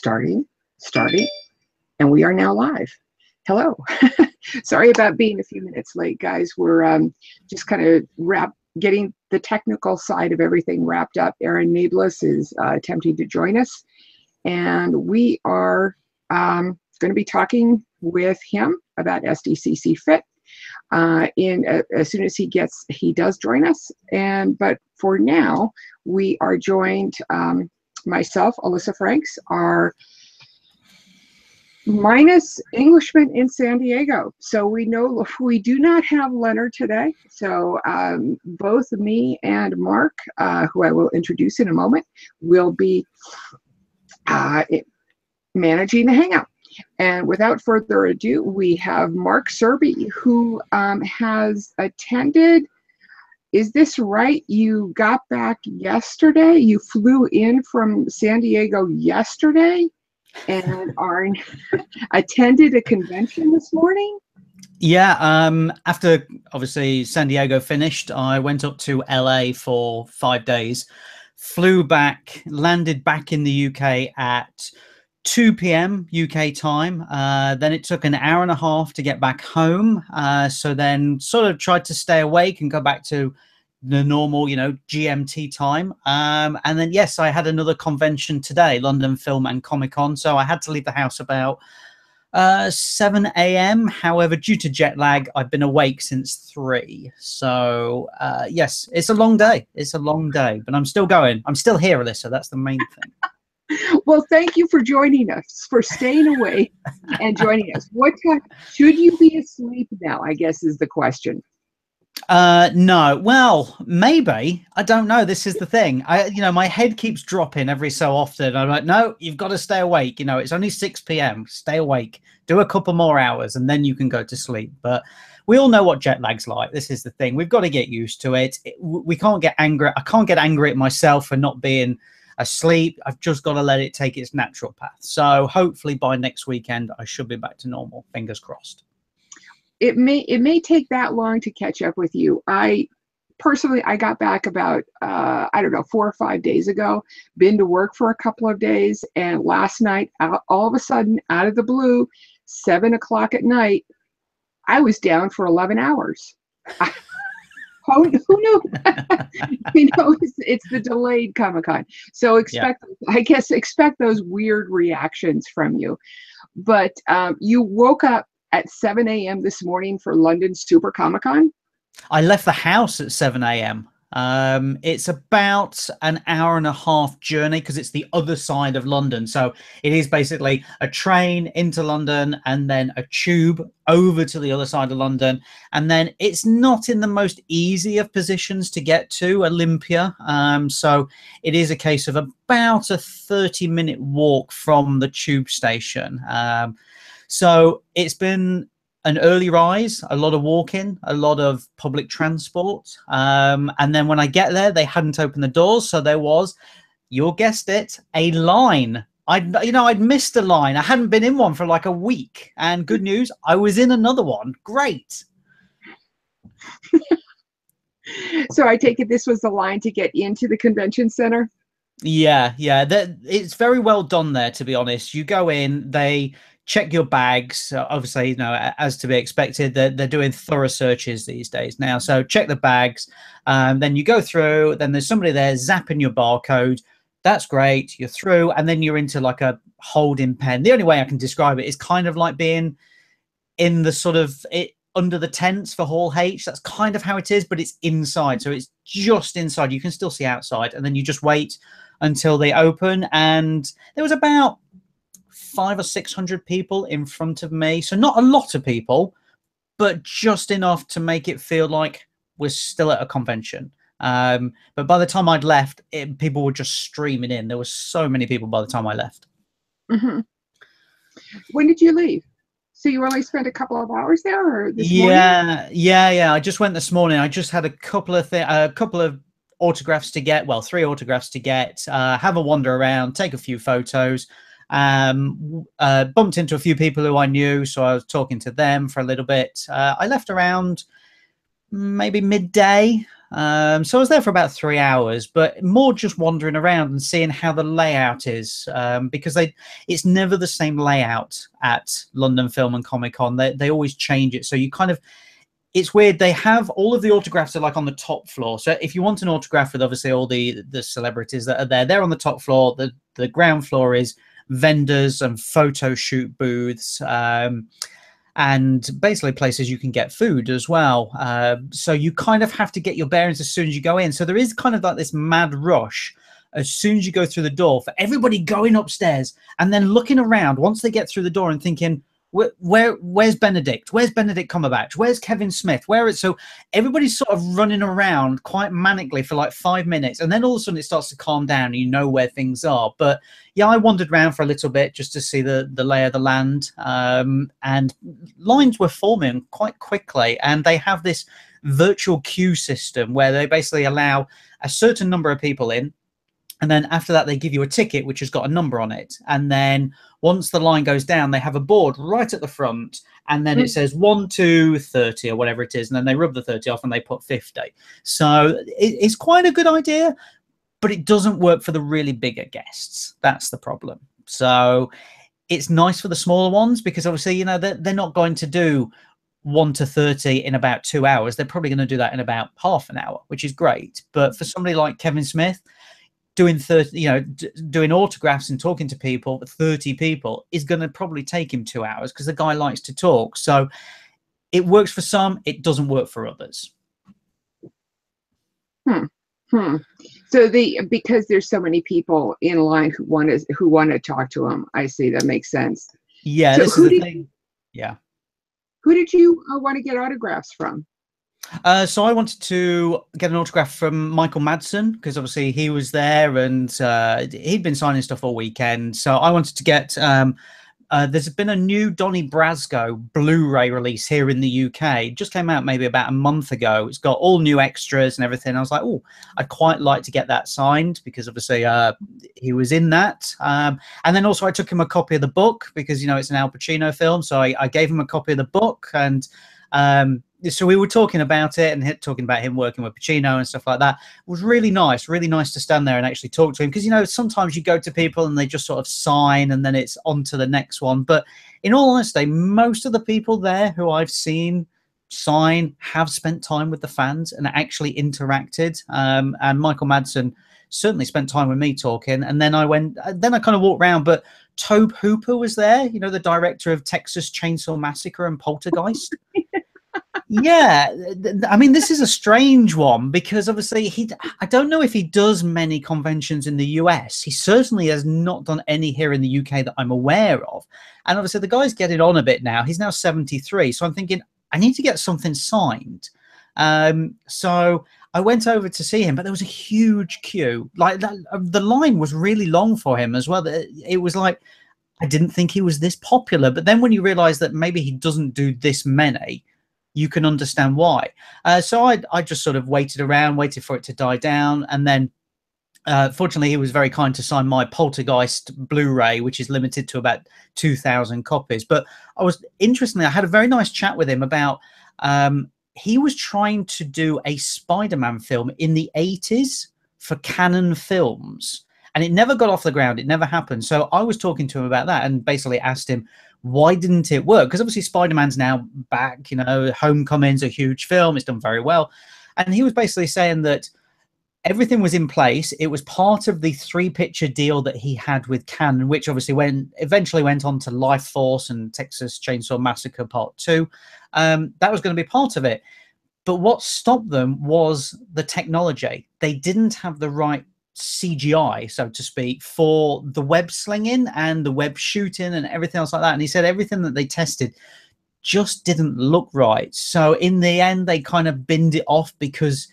starting, and we are now live. Hello. Sorry about being a few minutes late, guys. We're just kind of getting the technical side of everything wrapped up. Aaron Nabus is attempting to join us, and we are going to be talking with him about SDCCfit as soon as he does join us. But for now, we are joined, myself, Alyssa Franks, are minus Englishman in San Diego. So we do not have Leonard today. So both me and Mark, who I will introduce in a moment, will be managing the Hangout. And without further ado, we have Mark Searby, who has attended. Is this right? You got back yesterday? You flew in from San Diego yesterday and attended a convention this morning? Yeah, after obviously San Diego finished, I went up to LA for 5 days, flew back, landed back in the UK at 2 p.m. UK time. Then it took an hour and a half to get back home. So then sort of tried to stay awake and go back to the normal, GMT time. And then, yes, I had another convention today, London Film and Comic-Con. So I had to leave the house about 7 a.m. However, due to jet lag, I've been awake since 3. So, yes, it's a long day. It's a long day, but I'm still going. I'm still here, Alyssa. That's the main thing. Well, thank you for joining us, for staying awake and joining us. What time should you be asleep now, I guess is the question. No, well, maybe. I don't know. This is the thing. My head keeps dropping every so often. I'm like, no, you've got to stay awake. It's only 6 p.m. Stay awake. Do a couple more hours and then you can go to sleep. But we all know what jet lag's like. This is the thing. We've got to get used to it. We can't get angry. I can't get angry at myself for not being asleep. I've just got to let it take its natural path. So hopefully by next weekend, I should be back to normal. Fingers crossed. It may take that long to catch up with you. I got back about, 4 or 5 days ago, been to work for a couple of days. And last night, all of a sudden, out of the blue, 7 o'clock at night, I was down for 11 hours. Who knew? It's the delayed Comic-Con. So expect those weird reactions from you. But you woke up at 7 a.m. this morning for London Super Comic-Con? I left the house at 7 a.m. It's about an hour and a half journey because it's the other side of London. So it is basically a train into London and then a tube over to the other side of London. And then it's not in the most easy of positions to get to Olympia. So it is a case of about a 30-minute walk from the tube station. So it's been an early rise, a lot of walking, a lot of public transport. And then when I get there, they hadn't opened the doors. So there was, you guessed it, a line. I'd missed a line. I hadn't been in one for like a week. And good news, I was in another one. Great. So I take it this was the line to get into the convention center? Yeah. It's very well done there, to be honest. You go in, they check your bags. Obviously, as to be expected, they're doing thorough searches these days now. So check the bags. Then you go through. Then there's somebody there zapping your barcode. That's great. You're through. And then you're into like a holding pen. The only way I can describe it is kind of like being in the sort of under the tents for Hall H. That's kind of how it is, but it's inside. So it's just inside. You can still see outside. And then you just wait until they open. And there was about 500 or 600 people in front of me. So not a lot of people, but just enough to make it feel like we're still at a convention. But by the time I'd left, people were just streaming in. There were so many people by the time I left. Mm-hmm. When did you leave? So you only spent a couple of hours there, or this morning? Yeah. I just went this morning. I just had a couple of autographs to get. Well, 3 autographs to get. Have a wander around, take a few photos. Bumped into a few people who I knew, so I was talking to them for a little bit. I left around maybe midday, So I was there for about 3 hours, but more just wandering around and seeing how the layout is, because it's never the same layout at London Film and Comic-Con. They always change it. So you kind of, it's weird. They have all of the autographs are like on the top floor. So if you want an autograph with obviously all the celebrities that are there, they're on the top floor. The ground floor is vendors and photo shoot booths, and basically places you can get food as well. So you kind of have to get your bearings as soon as you go in. So there is kind of like this mad rush as soon as you go through the door for everybody going upstairs and then looking around once they get through the door and thinking, where's Benedict? Where's Benedict Cumberbatch? Where's Kevin Smith? Where is so everybody's sort of running around quite manically for like 5 minutes, and then all of a sudden it starts to calm down and you know where things are. But yeah, I wandered around for a little bit just to see the lay of the land, and lines were forming quite quickly, and they have this virtual queue system where they basically allow a certain number of people in. And then after that, they give you a ticket, which has got a number on it. And then once the line goes down, they have a board right at the front. And then it says 1 to 30 or whatever it is. And then they rub the 30 off and they put 50. So it's quite a good idea, but it doesn't work for the really bigger guests. That's the problem. So it's nice for the smaller ones because obviously, you know, they're not going to do 1 to 30 in about 2 hours. They're probably going to do that in about half an hour, which is great. But for somebody like Kevin Smith, doing 30, you know, doing autographs and talking to people, 30 people is going to probably take him 2 hours because the guy likes to talk. So it works for some, it doesn't work for others. So because there's so many people in line who want to talk to him, I see, that makes sense. Yeah, so this is the thing. Yeah. Who did you want to get autographs from? So I wanted to get an autograph from Michael Madsen because obviously he was there and he'd been signing stuff all weekend. So I wanted to get, there's been a new Donnie Brasco Blu-ray release here in the UK. It just came out maybe about a month ago. It's got all new extras and everything. I was like, oh, I'd quite like to get that signed because obviously he was in that. And then also I took him a copy of the book because, you know, it's an Al Pacino film. So I gave him a copy of the book, and so we were talking about it and talking about him working with Pacino and stuff like that. It was really nice to stand there and actually talk to him because, you know, sometimes you go to people and they just sort of sign and then it's on to the next one. But in all honesty, most of the people there who I've seen sign have spent time with the fans and actually interacted. And Michael Madsen certainly spent time with me talking. And then I kind of walked around, but Tobe Hooper was there, you know, the director of Texas Chainsaw Massacre and Poltergeist. Yeah, I mean, this is a strange one because obviously I don't know if he does many conventions in the US. He certainly has not done any here in the UK that I'm aware of. And obviously the guy's getting on a bit now. He's now 73. So I'm thinking I need to get something signed. So I went over to see him, but there was a huge queue. Like the line was really long for him as well. It was like, I didn't think he was this popular. But then when you realize that maybe he doesn't do this many, you can understand why. So I just sort of waited around, waited for it to die down. And then fortunately, he was very kind to sign my Poltergeist Blu-ray, which is limited to about 2,000 copies. But interestingly, I had a very nice chat with him about, he was trying to do a Spider-Man film in the 80s for Canon Films. And it never got off the ground. It never happened. So I was talking to him about that and basically asked him, why didn't it work? Because obviously Spider-Man's now back, you know, Homecoming's a huge film. It's done very well. And he was basically saying that everything was in place. It was part of the 3-picture deal that he had with Canon, which obviously eventually went on to Life Force and Texas Chainsaw Massacre Part 2. That was going to be part of it. But what stopped them was the technology. They didn't have the right CGI, so to speak, for the web slinging and the web shooting and everything else like that. And he said everything that they tested just didn't look right. So in the end, they kind of binned it off because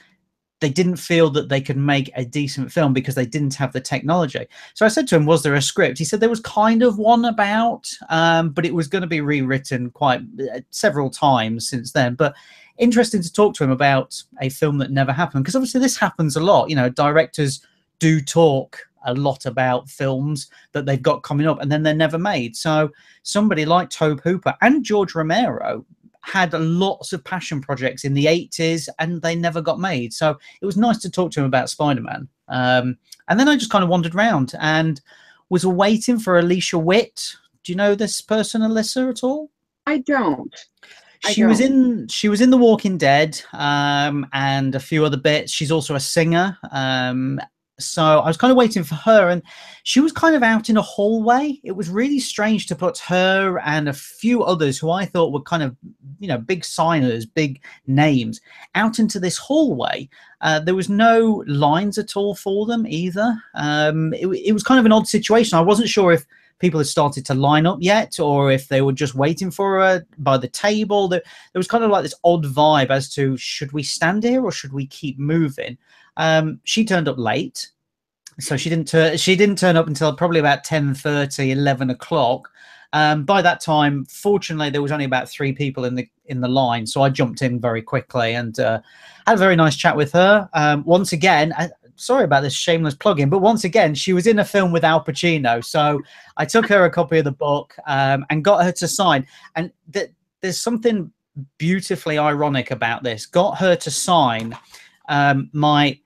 they didn't feel that they could make a decent film because they didn't have the technology. So I said to him, was there a script? He said there was kind of one about, but it was going to be rewritten quite several times since then. But interesting to talk to him about a film that never happened, because obviously this happens a lot. You know, directors do talk a lot about films that they've got coming up and then they're never made. So somebody like Tobe Hooper and George Romero had lots of passion projects in the 80s and they never got made. So it was nice to talk to him about Spider-Man. And then I just kind of wandered around and was waiting for Alicia Witt. Do you know this person, Alyssa, at all? I don't. She was in The Walking Dead, and a few other bits. She's also a singer. So I was kind of waiting for her, and she was kind of out in a hallway. It was really strange to put her and a few others who I thought were kind of, you know, big signers, big names, out into this hallway. There was no lines at all for them either. It was kind of an odd situation. I wasn't sure if people had started to line up yet, or if they were just waiting for her by the table. There was kind of like this odd vibe as to, should we stand here or should we keep moving? She turned up late, so she didn't turn up until probably about 10:30, 11 o'clock. By that time, fortunately, there was only about 3 people in the line, so I jumped in very quickly and had a very nice chat with her. Once again, sorry about this shameless plug-in, but once again, she was in a film with Al Pacino, so I took her a copy of the book and got her to sign. And there's something beautifully ironic about this. Got her to sign my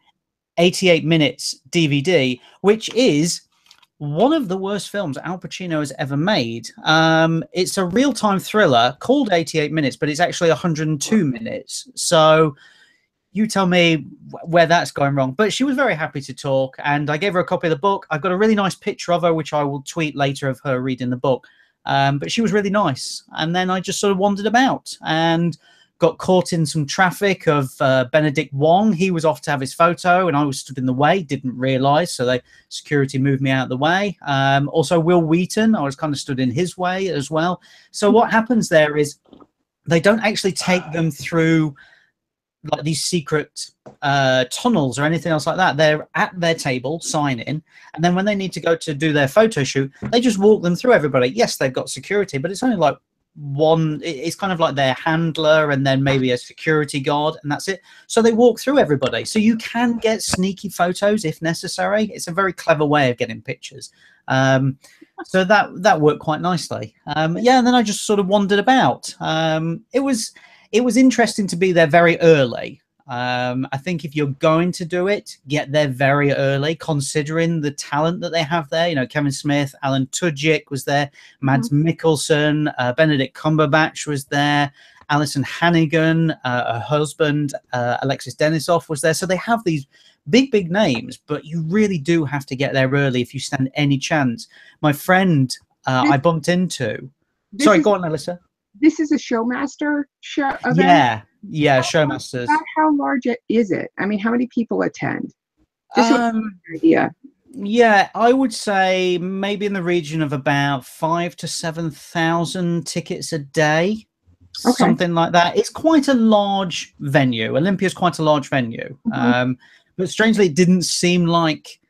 88 minutes DVD, which is one of the worst films Al Pacino has ever made. It's a real-time thriller called 88 minutes, but it's actually 102 minutes. So you tell me where that's going wrong. But she was very happy to talk, and I gave her a copy of the book. I've got a really nice picture of her, which I will tweet later, of her reading the book. But she was really nice. And then I just sort of wandered about and got caught in some traffic of Benedict Wong. He was off to have his photo, and I was stood in the way, didn't realise, so security moved me out of the way. Also, Will Wheaton, I was kind of stood in his way as well. So what happens there is they don't actually take them through like these secret tunnels or anything else like that. They're at their table signing, and then when they need to go to do their photo shoot, they just walk them through everybody. Yes, they've got security, but it's only like one. It's kind of like their handler and then maybe a security guard, and that's it. So they walk through everybody, so you can get sneaky photos if necessary. It's a very clever way of getting pictures. So that worked quite nicely. Yeah, and then I just sort of wandered about. It was interesting to be there very early. I think if you're going to do it, get there very early, considering the talent that they have there. You know, Kevin Smith, Alan Tudyk was there, Mads Mikkelsen, Benedict Cumberbatch was there, Alison Hannigan, her husband, Alexis Denisov was there. So they have these big names, but you really do have to get there early if you stand any chance. My friend I bumped into... Sorry, go on, Alyssa. This is a Showmaster show event? Yeah, Showmasters. How large is it? I mean, how many people attend? Just an idea. Yeah, I would say maybe in the region of about 5,000 to 7,000 tickets a day, something like that. It's quite a large venue. Olympia's quite a large venue, but strangely, it didn't seem like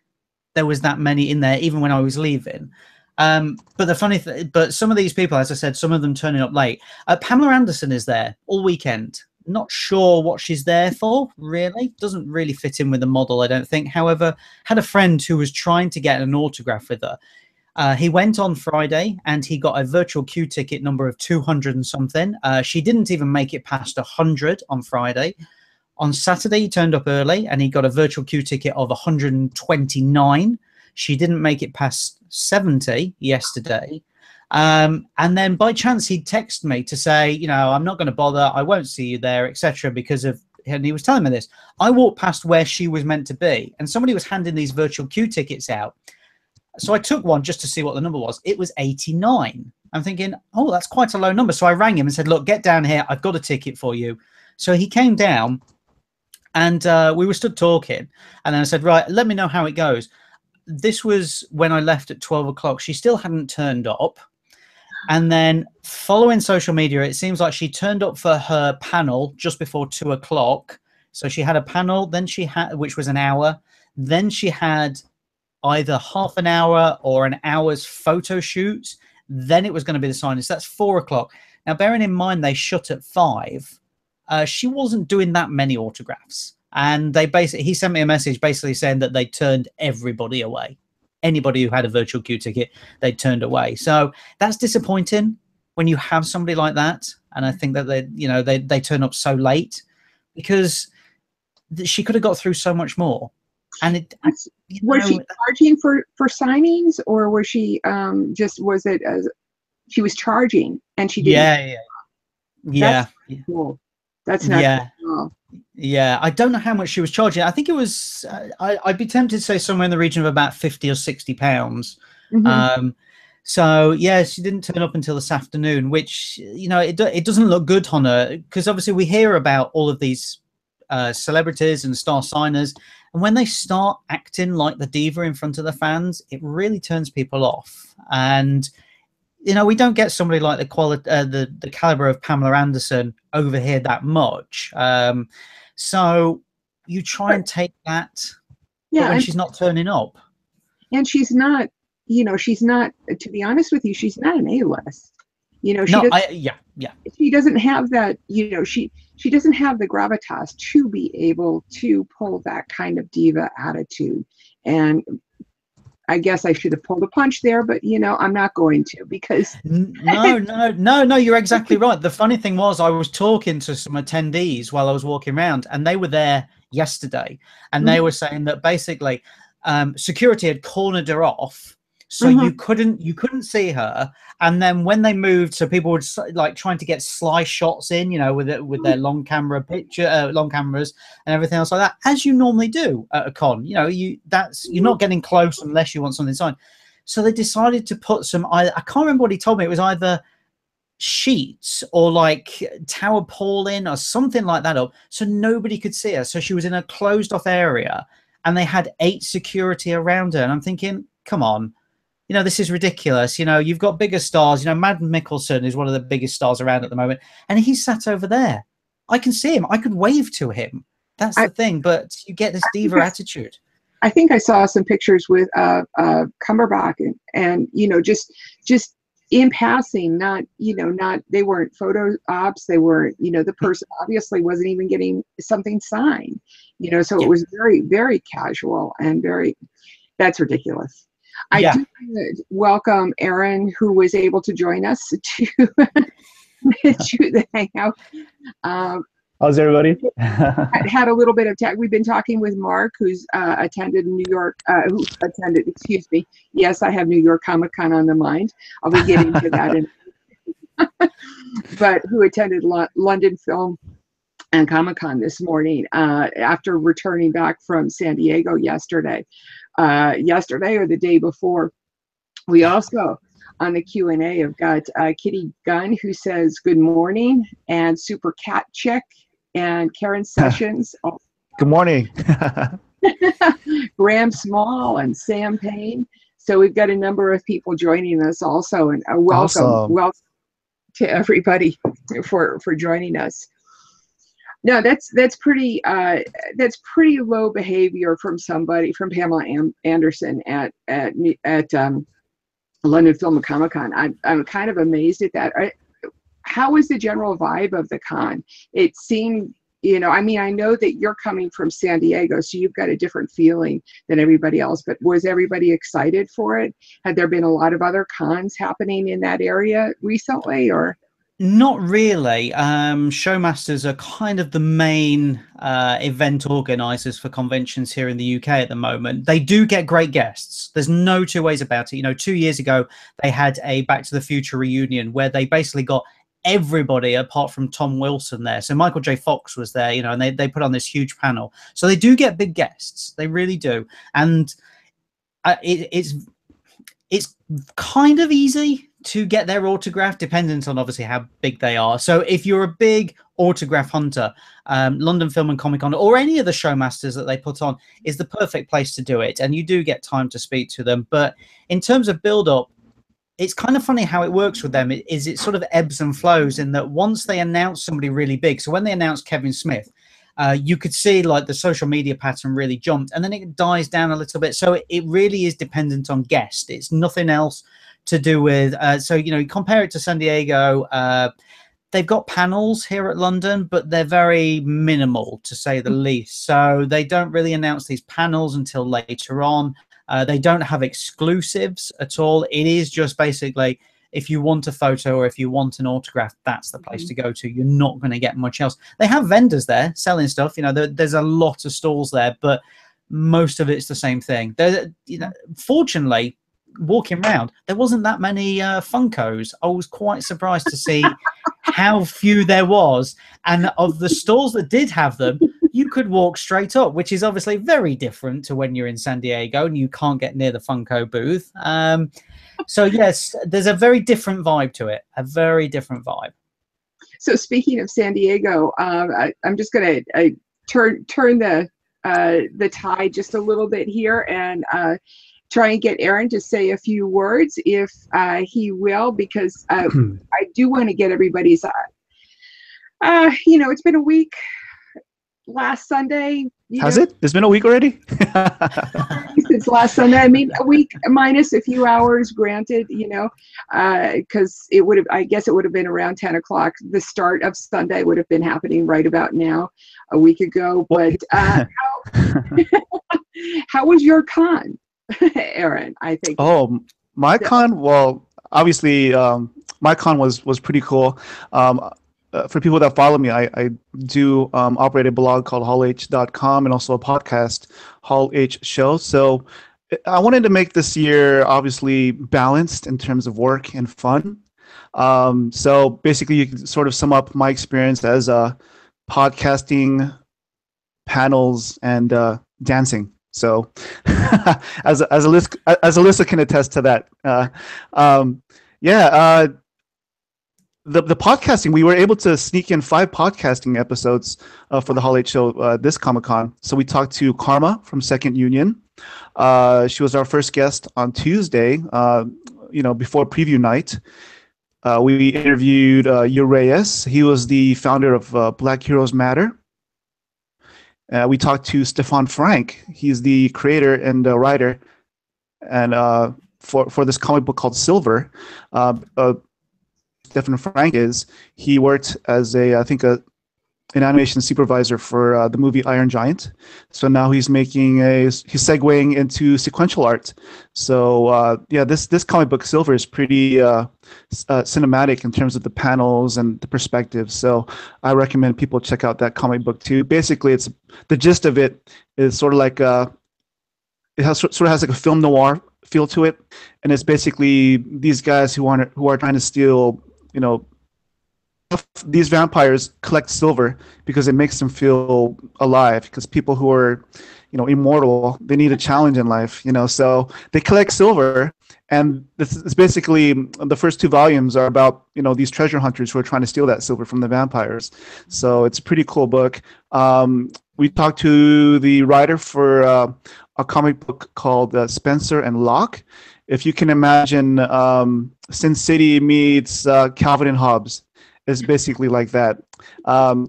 there was that many in there, even when I was leaving. But the funny thing, but some of these people, as I said, some of them turning up late. Pamela Anderson is there all weekend. Not sure what she's there for, really. Doesn't really fit in with the model, I don't think. However, had a friend who was trying to get an autograph with her. He went on Friday and he got a virtual queue ticket number of 200 and something. She didn't even make it past 100 on Friday. On Saturday, he turned up early and he got a virtual queue ticket of 129. She didn't make it past 70 yesterday. And then by chance, he'd text me to say, you know, I'm not going to bother. I won't see you there, etc. because of, and he was telling me this. I walked past where she was meant to be and somebody was handing these virtual queue tickets out. So I took one just to see what the number was. It was 89. I'm thinking, oh, that's quite a low number. So I rang him and said, look, get down here. I've got a ticket for you. So he came down and we were stood talking. And then I said, right, let me know how it goes. This was when I left at 12 o'clock. She still hadn't turned up. And then following social media, it seems like she turned up for her panel just before 2 o'clock. So she had a panel, then she had, which was an hour. Then she had either half an hour or an hour's photo shoot. Then it was going to be the signing. So that's 4 o'clock. Now, bearing in mind they shut at 5, she wasn't doing that many autographs. And they basically, he sent me a message basically saying that they turned everybody away. Anybody who had a virtual queue ticket, they turned away. So that's disappointing. when you have somebody like that. And I think that they turn up so late, because she could have got through so much more. And was she charging for signings, or was she was it as she was charging and she didn't? Yeah. Cool. That's not cool. Yeah, I don't know how much she was charging. I think it was I'd be tempted to say somewhere in the region of about 50 or 60 pounds. So yeah, she didn't turn up until this afternoon, which, it doesn't look good on her, because obviously we hear about all of these celebrities and star signers, and when they start acting like the diva in front of the fans, it really turns people off. And we don't get somebody like the caliber of Pamela Anderson over here that much. So you try and take that, but when she's not turning up, and she's not, she's not. To be honest with you, she's not an A-list. She doesn't have that. She doesn't have the gravitas to be able to pull that kind of diva attitude. And I guess I should have pulled a punch there, but I'm not going to, because no, you're exactly right. The funny thing was, I was talking to some attendees while I was walking around, and they were there yesterday, and they were saying that basically security had cornered her off, so you couldn't see her. And then when they moved, so people would like trying to get sly shots in, with their long cameras and everything else like that, as you normally do at a con. You're not getting close unless you want something signed. So they decided to put some, I can't remember what he told me. It was either sheets or like tarpaulin or something like that up, so nobody could see her. So she was in a closed off area, and they had 8 security around her. And I'm thinking, come on. This is ridiculous. You've got bigger stars. Mads Mikkelsen is one of the biggest stars around at the moment, and he's sat over there. I can see him. I could wave to him. That's the thing. But you get this diva attitude. I think I saw some pictures with Cumberbatch, and just in passing. Not they weren't photo ops. They weren't. The person obviously wasn't even getting something signed. So it was very, very casual and very. That's ridiculous. I do want to welcome Aaron, who was able to join us to the hangout. How's everybody? Had a little bit of tech. We've been talking with Mark, who's attended New York. Excuse me. Yes, I have New York Comic-Con on the mind. I'll be getting to that but who attended London Film and Comic-Con this morning after returning back from San Diego yesterday or the day before. We also, on the Q&A, have got Kitty Gunn, who says good morning, and Super Cat Chick, and Karen Sessions. Good morning. Graham Small and Sam Payne. So we've got a number of people joining us also, and welcome to everybody for joining us. No, that's pretty low behavior from Pamela Anderson at London Film and Comic-Con. I'm kind of amazed at that. How was the general vibe of the con? It seemed, I know that you're coming from San Diego, so you've got a different feeling than everybody else, but was everybody excited for it? Had there been a lot of other cons happening in that area recently, or? Not really. Showmasters are kind of the main event organizers for conventions here in the UK at the moment. They do get great guests. There's no two ways about it. 2 years ago, they had a Back to the Future reunion where they basically got everybody apart from Tom Wilson there. So Michael J. Fox was there, and they put on this huge panel. So they do get big guests. They really do. And it's kind of easy to get their autograph, dependent on obviously how big they are. So if you're a big autograph hunter, London Film and Comic-Con or any of the showmasters that they put on is the perfect place to do it. And you do get time to speak to them. But in terms of build-up, it's kind of funny how it works with them. It sort of ebbs and flows in that once they announce somebody really big, so when they announced Kevin Smith, you could see like the social media pattern really jumped, and then it dies down a little bit. So it really is dependent on guest. It's nothing else to do with, so, you compare it to San Diego. They've got panels here at London, but they're very minimal, to say the least. So they don't really announce these panels until later on. They don't have exclusives at all. It is just basically, if you want a photo or if you want an autograph, that's the place to go to. You're not going to get much else. They have vendors there selling stuff. You know, there's a lot of stalls there, but most of it's the same thing. You know, fortunately, walking around, there wasn't that many Funkos. I was quite surprised to see how few there was, and of the stalls that did have them, you could walk straight up, which is obviously very different to when you're in San Diego and you can't get near the Funko booth. So yes, there's a very different vibe to it, a very different vibe. So speaking of San Diego, I'm just going to turn the tide just a little bit here and try and get Aaron to say a few words if he will, because I do want to get everybody's, you know, it's been a week. Last Sunday. Has it? It's been a week already? Since last Sunday. I mean, a week minus a few hours, granted, you know, because it would have, I guess it would have been around 10 o'clock. The start of Sunday would have been happening right about now, a week ago. But how was your con, Aaron? I think. Oh, my con? Well, obviously, my con was pretty cool. For people that follow me, I do operate a blog called hallh.com and also a podcast, Hall H Show. So I wanted to make this year obviously balanced in terms of work and fun. So basically, you can sort of sum up my experience as podcasting, panels, and dancing. So as Alyssa can attest to that. The podcasting, we were able to sneak in 5 podcasting episodes for the Hall H Show this Comic-Con. So we talked to Karma from Second Union. She was our first guest on Tuesday, you know, before preview night. We interviewed Urias. He was the founder of Black Heroes Matter. We talked to Stefan Frank. He's the creator and writer, and for this comic book called Silver. Stefan Frank he worked as I think an animation supervisor for the movie Iron Giant. So now he's segueing into sequential art. So yeah, this comic book Silver is pretty cinematic in terms of the panels and the perspectives. So I recommend people check out that comic book too. Basically, it's the gist of it is sort of like sort of has like a film noir feel to it, and it's basically these guys who are trying to steal, you know, these vampires collect silver because it makes them feel alive, because people who are, you know, immortal, they need a challenge in life, you know, so they collect silver. And this is basically, the first 2 volumes are about, you know, these treasure hunters who are trying to steal that silver from the vampires. So it's a pretty cool book. We talked to the writer for a comic book called Spencer and Locke. If you can imagine Sin City meets Calvin and Hobbes, it's basically like that.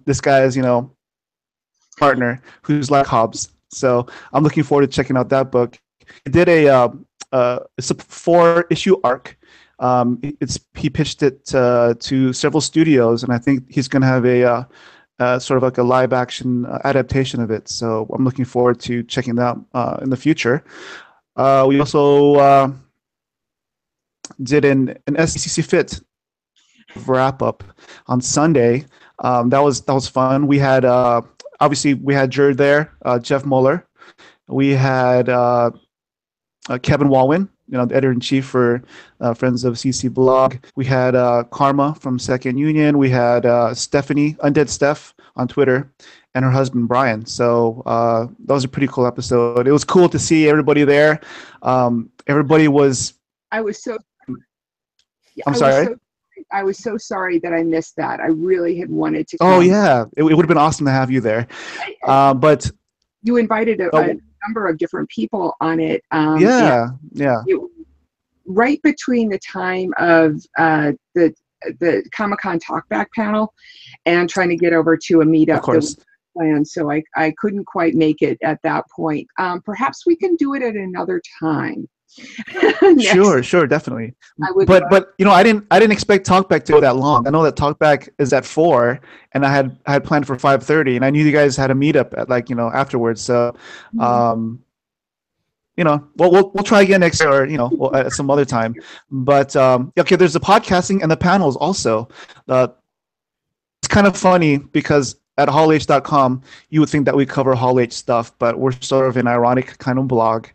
This guy is, you know, partner who's like Hobbes. So I'm looking forward to checking out that book. He did it's a 4-issue arc. He pitched it to several studios, and I think he's going to have a sort of like a live action adaptation of it. So I'm looking forward to checking that out in the future. We also did an SDCCfit wrap up on Sunday. That was fun. We had obviously we had Jared there, Jeff Mueller. We had Kevin Walwyn, you know, the editor-in-chief for Friends of CC Blog. We had Karma from Second Union. We had Stephanie, Undead Steph, on Twitter, and her husband, Brian. So that was a pretty cool episode. It was cool to see everybody there. Everybody was... I was so... I'm sorry? I was so sorry that I missed that. I really had wanted to come. Oh, yeah. It would have been awesome to have you there. But... You invited a number of different people on it. Yeah. Right between the time of the Comic-Con Talkback panel and trying to get over to a meetup that was planned, so I couldn't quite make it at that point. Perhaps we can do it at another time. Sure, definitely. But you know, I didn't expect Talkback to go that long. I know that Talkback is at 4, and I had planned for 5:30, and I knew you guys had a meetup at, like, you know, afterwards. So we'll try again next year, or at some other time. But okay, there's the podcasting and the panels also. It's kind of funny because at hallh.com, you would think that we cover Hall H stuff, but we're sort of an ironic kind of blog.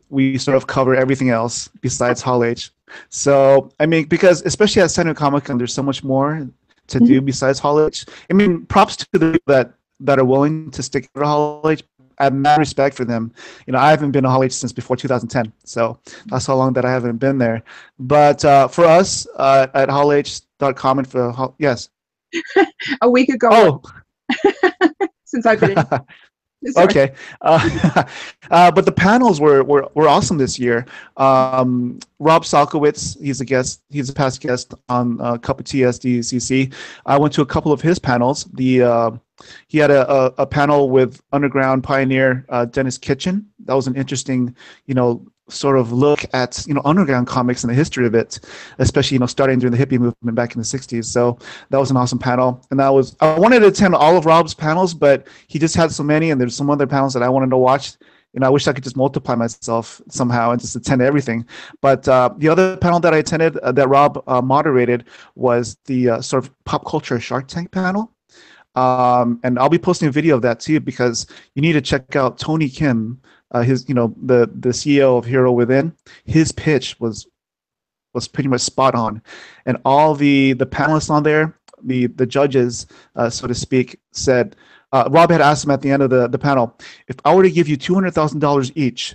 We sort of cover everything else besides Hall H. So, I mean, because especially at San Diego Comic-Con, there's so much more to do besides Hall H. I mean, props to the people that are willing to stick to Hall H. I have mad respect for them. I haven't been to Hall H since before 2010, so that's how long that I haven't been there. But for us at hallh.com and for yes. A week ago. Oh, since I've been in. Okay, but the panels were awesome this year. Rob Salkowitz, he's a guest. He's a past guest on Cup of Tea SDCC. I went to a couple of his panels. He had a panel with underground pioneer Dennis Kitchen. That was an interesting, sort of look at underground comics and the history of it, especially starting during the hippie movement back in the 60s. So that was an awesome panel, and I wanted to attend all of Rob's panels, but he just had so many, and there's some other panels that I wanted to watch. I wish I could just multiply myself somehow and just attend everything. But the other panel that I attended that Rob moderated was the sort of pop culture Shark Tank panel. And I'll be posting a video of that too, because you need to check out Tony Kim, his the CEO of Hero Within. His pitch was pretty much spot on, and all the panelists on there, the judges, so to speak, said. Rob had asked him at the end of the panel, if I were to give you $200,000 each,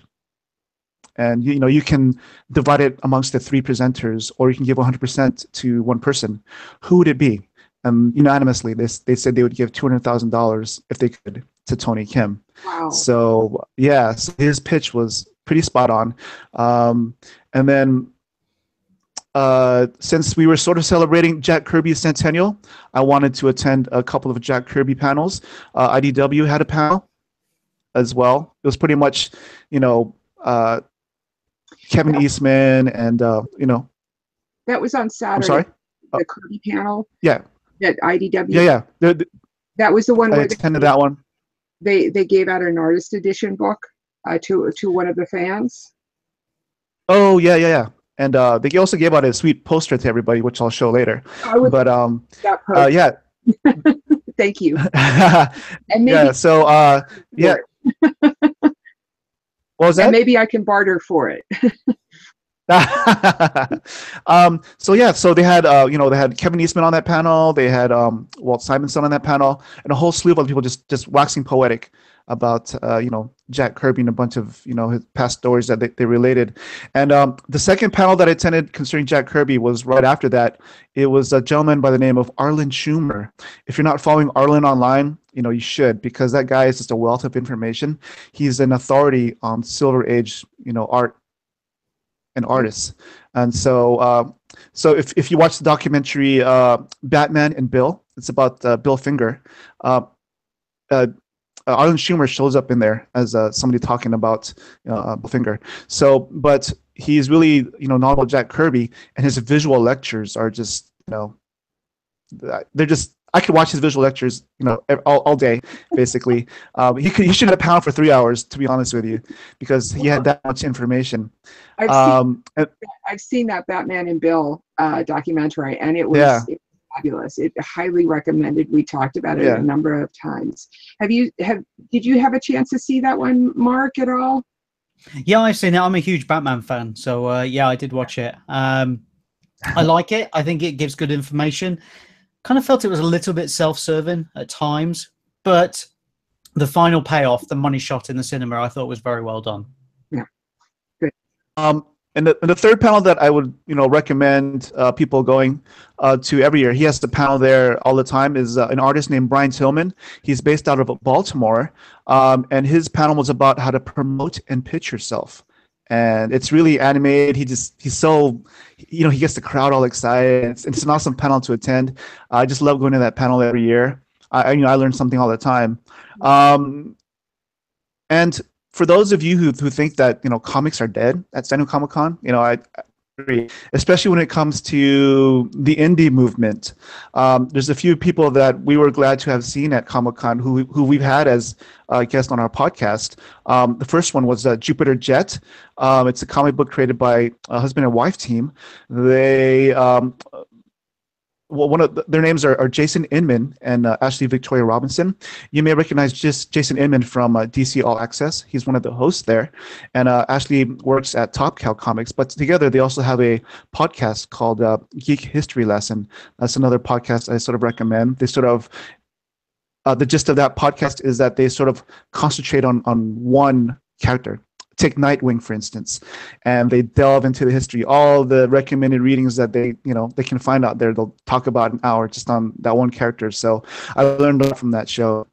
and you can divide it amongst the three presenters, or you can give 100% to one person, who would it be? And unanimously, they said they would give $200,000 if they could to Tony Kim. Wow. So yeah, so his pitch was pretty spot on. And then since we were sort of celebrating Jack Kirby's centennial, I wanted to attend a couple of Jack Kirby panels. IDW had a panel as well. It was pretty much, Kevin Eastman and That was on Saturday. I'm sorry. The Kirby panel. Yeah. At IDW. Yeah. That was the one I where attended that one. They gave out an artist edition book to one of the fans. Oh yeah. And they also gave out a sweet poster to everybody, which I'll show later. But yeah. Thank you. And maybe yeah. So yeah. What was that? And maybe I can barter for it. So yeah, so they had they had Kevin Eastman on that panel, they had Walt Simonson on that panel, and a whole slew of other people just waxing poetic about Jack Kirby and a bunch of his past stories that they related. And the second panel that I attended concerning Jack Kirby was right after that. It was a gentleman by the name of Arlen Schumer. If you're not following Arlen online, you should, because that guy is just a wealth of information. He's an authority on Silver Age art and artists. And so if you watch the documentary Batman and Bill, it's about Bill Finger. Arlen Schumer shows up in there as somebody talking about Bill Finger. So, but he's really knowledgeable Jack Kirby, and his visual lectures are just they're just. I could watch his visual lectures, all day, basically. He should have a panel for 3 hours, to be honest with you, because he had that much information. I've seen that Batman and Bill documentary, and it was fabulous. It highly recommended. We talked about it a number of times. Did you have a chance to see that one, Mark, at all? Yeah, I've seen it. I'm a huge Batman fan, so yeah, I did watch it. I like it. I think it gives good information. Kind of felt it was a little bit self-serving at times, but the final payoff, the money shot in the cinema, I thought was very well done. Yeah, good. And the third panel that I would recommend people going to every year, he has the panel there all the time, is an artist named Brian Tillman. He's based out of Baltimore, and his panel was about how to promote and pitch yourself. And it's really animated. He's so, he gets the crowd all excited. It's an awesome panel to attend. I just love going to that panel every year. I learn something all the time. And for those of you who think that comics are dead at San Diego Comic-Con, especially when it comes to the indie movement. There's a few people that we were glad to have seen at Comic-Con who we've had as guests on our podcast. The first one was Jupiter Jet. It's a comic book created by a husband and wife team. They their names are Jason Inman and Ashley Victoria Robinson. You may recognize just Jason Inman from DC All Access. He's one of the hosts there, and Ashley works at Top Cow Comics. But together, they also have a podcast called Geek History Lesson. That's another podcast I sort of recommend. They sort of the gist of that podcast is that they sort of concentrate on one character. Take Nightwing, for instance, and they delve into the history, all the recommended readings that they can find out there. They'll talk about an hour just on that one character. So I learned a lot from that show.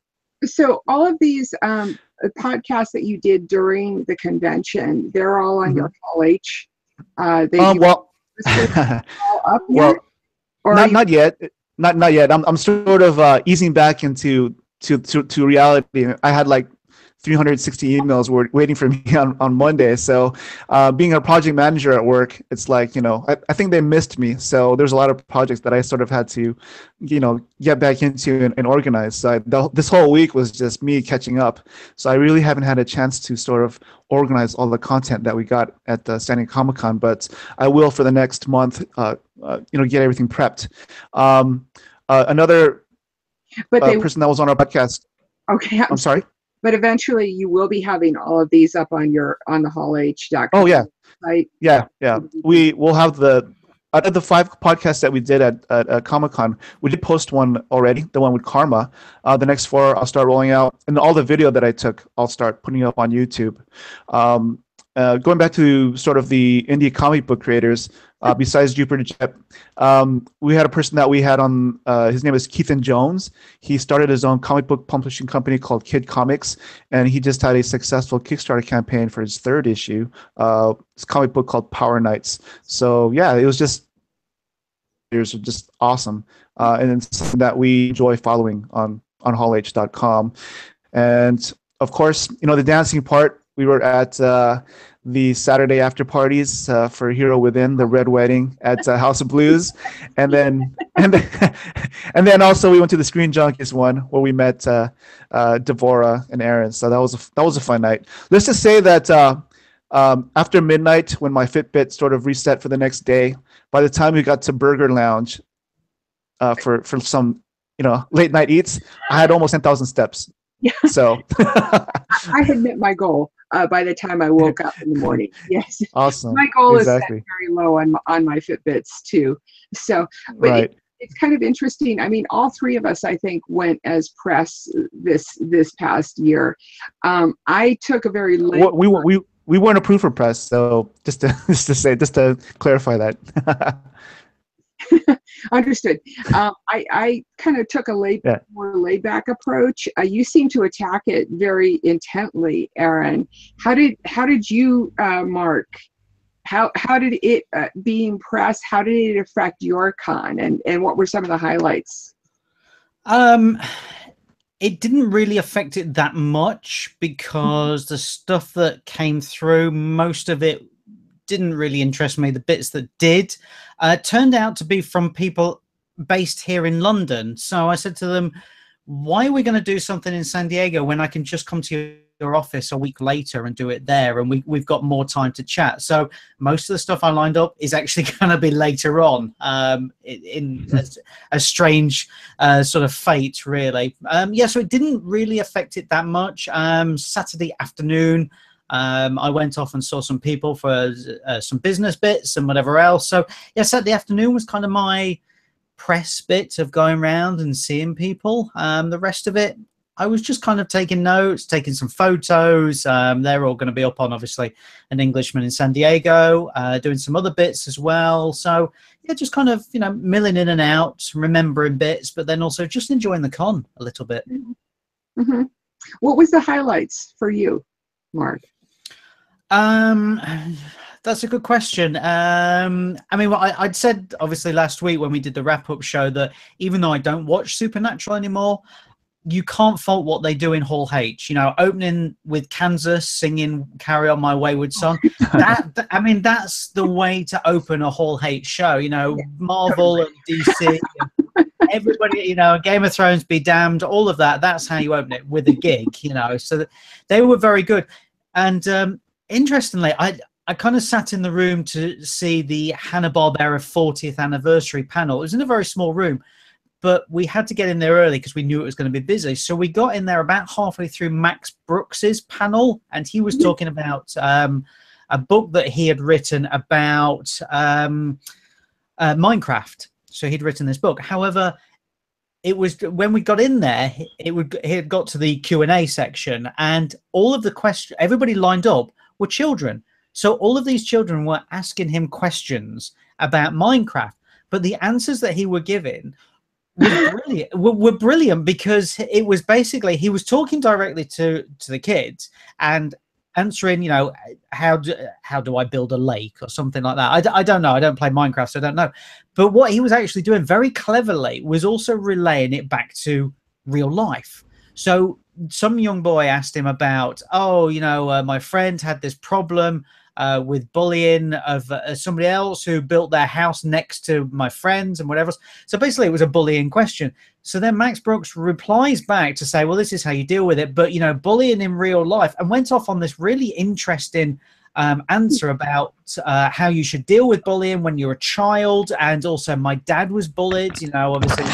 So all of these podcasts that you did during the convention, they're all on your Hall H. All up yet? Well, not yet. Not yet. I'm sort of easing back into to reality. I had like 360 emails were waiting for me on Monday. So being a project manager at work, it's like, I think they missed me. So there's a lot of projects that I sort of had to, get back into and organize. So this whole week was just me catching up. So I really haven't had a chance to sort of organize all the content that we got at the San Diego Comic-Con, but I will for the next month, get everything prepped. Another person that was on our podcast. Okay. I'm sorry. But eventually, you will be having all of these up on the hallh.com. Oh yeah, site. Yeah. We will have out of the 5 podcasts that we did at Comic-Con, we did post one already, the one with Karma. The next 4 I'll start rolling out, and all the video that I took, I'll start putting up on YouTube. Going back to sort of the indie comic book creators, besides Jupiter Jet, we had a person that we had on, his name is Keithan Jones. He started his own comic book publishing company called Kid Comics, and he just had a successful Kickstarter campaign for his 3rd issue, this comic book called Power Knights. So yeah, it was just awesome, and it's something that we enjoy following on hallh.com. And of course, the dancing part, we were at the Saturday after parties for Hero Within, the Red Wedding at House of Blues, and then also we went to the Screen Junkies one where we met Devora and Aaron. So that was a fun night. Let's just say that after midnight, when my Fitbit sort of reset for the next day, by the time we got to Burger Lounge for some late night eats, I had almost 10,000 steps. Yeah. So I had met my goal by the time I woke up in the morning. Yes. Awesome. My goal is set very low on my Fitbits too. So, but right. It's kind of interesting. I mean, all 3 of us, I think, went as press this past year. I took a very late. We weren't approved for press, so just to clarify that. Understood. I kind of took a more laid back approach. You seem to attack it very intently, Aaron. How did you, Mark? How did it being press? How did it affect your con, and what were some of the highlights? It didn't really affect it that much because the stuff that came through, most of it didn't really interest me. The bits that did turned out to be from people based here in London. So I said to them, why are we going to do something in San Diego when I can just come to your office a week later and do it there, and we've got more time to chat? So most of the stuff I lined up is actually going to be later on, in a strange sort of fate, really. So it didn't really affect it that much. Saturday afternoon, I went off and saw some people for some business bits and whatever else. So yeah, Saturday afternoon was kind of my press bit of going around and seeing people. The rest of it, I was just kind of taking notes, taking some photos. They're all going to be up on, obviously, an Englishman in San Diego, doing some other bits as well. So yeah, just kind of, milling in and out, remembering bits, but then also just enjoying the con a little bit. Mm-hmm. What was the highlights for you, Mark? That's a good question. I mean, I'd said obviously last week when we did the wrap-up show that even though I don't watch Supernatural anymore, you can't fault what they do in Hall H. You know, opening with Kansas singing "Carry On My Wayward Son." I mean, that's the way to open a Hall H show. You know, Marvel and DC, and everybody. You know, Game of Thrones be damned. All of that. That's how you open it, with a gig. You know, so they were very good. And interestingly, I kind of sat in the room to see the Hanna-Barbera 40th anniversary panel. It was in a very small room, but we had to get in there early because we knew it was going to be busy. So we got in there about halfway through Max Brooks's panel, and he was talking about a book that he had written about Minecraft. So he'd written this book. However, it was when we got in there, he had got to the Q&A section, and all of the questions, everybody lined up, were children. So all of these children were asking him questions about Minecraft, but the answers that he were giving were brilliant, because it was basically, he was talking directly to the kids and answering, you know, how do I build a lake or something like that. I don't know. I don't play Minecraft, so I don't know. But what he was actually doing very cleverly was also relaying it back to real life. So some young boy asked him about, oh, you know, my friend had this problem with bullying of somebody else who built their house next to my friends and whatever. So basically it was a bullying question. So then Max Brooks replies back to say, well, this is how you deal with it, but, you know, bullying in real life, and went off on this really interesting answer about how you should deal with bullying when you're a child. And also, my dad was bullied, you know, obviously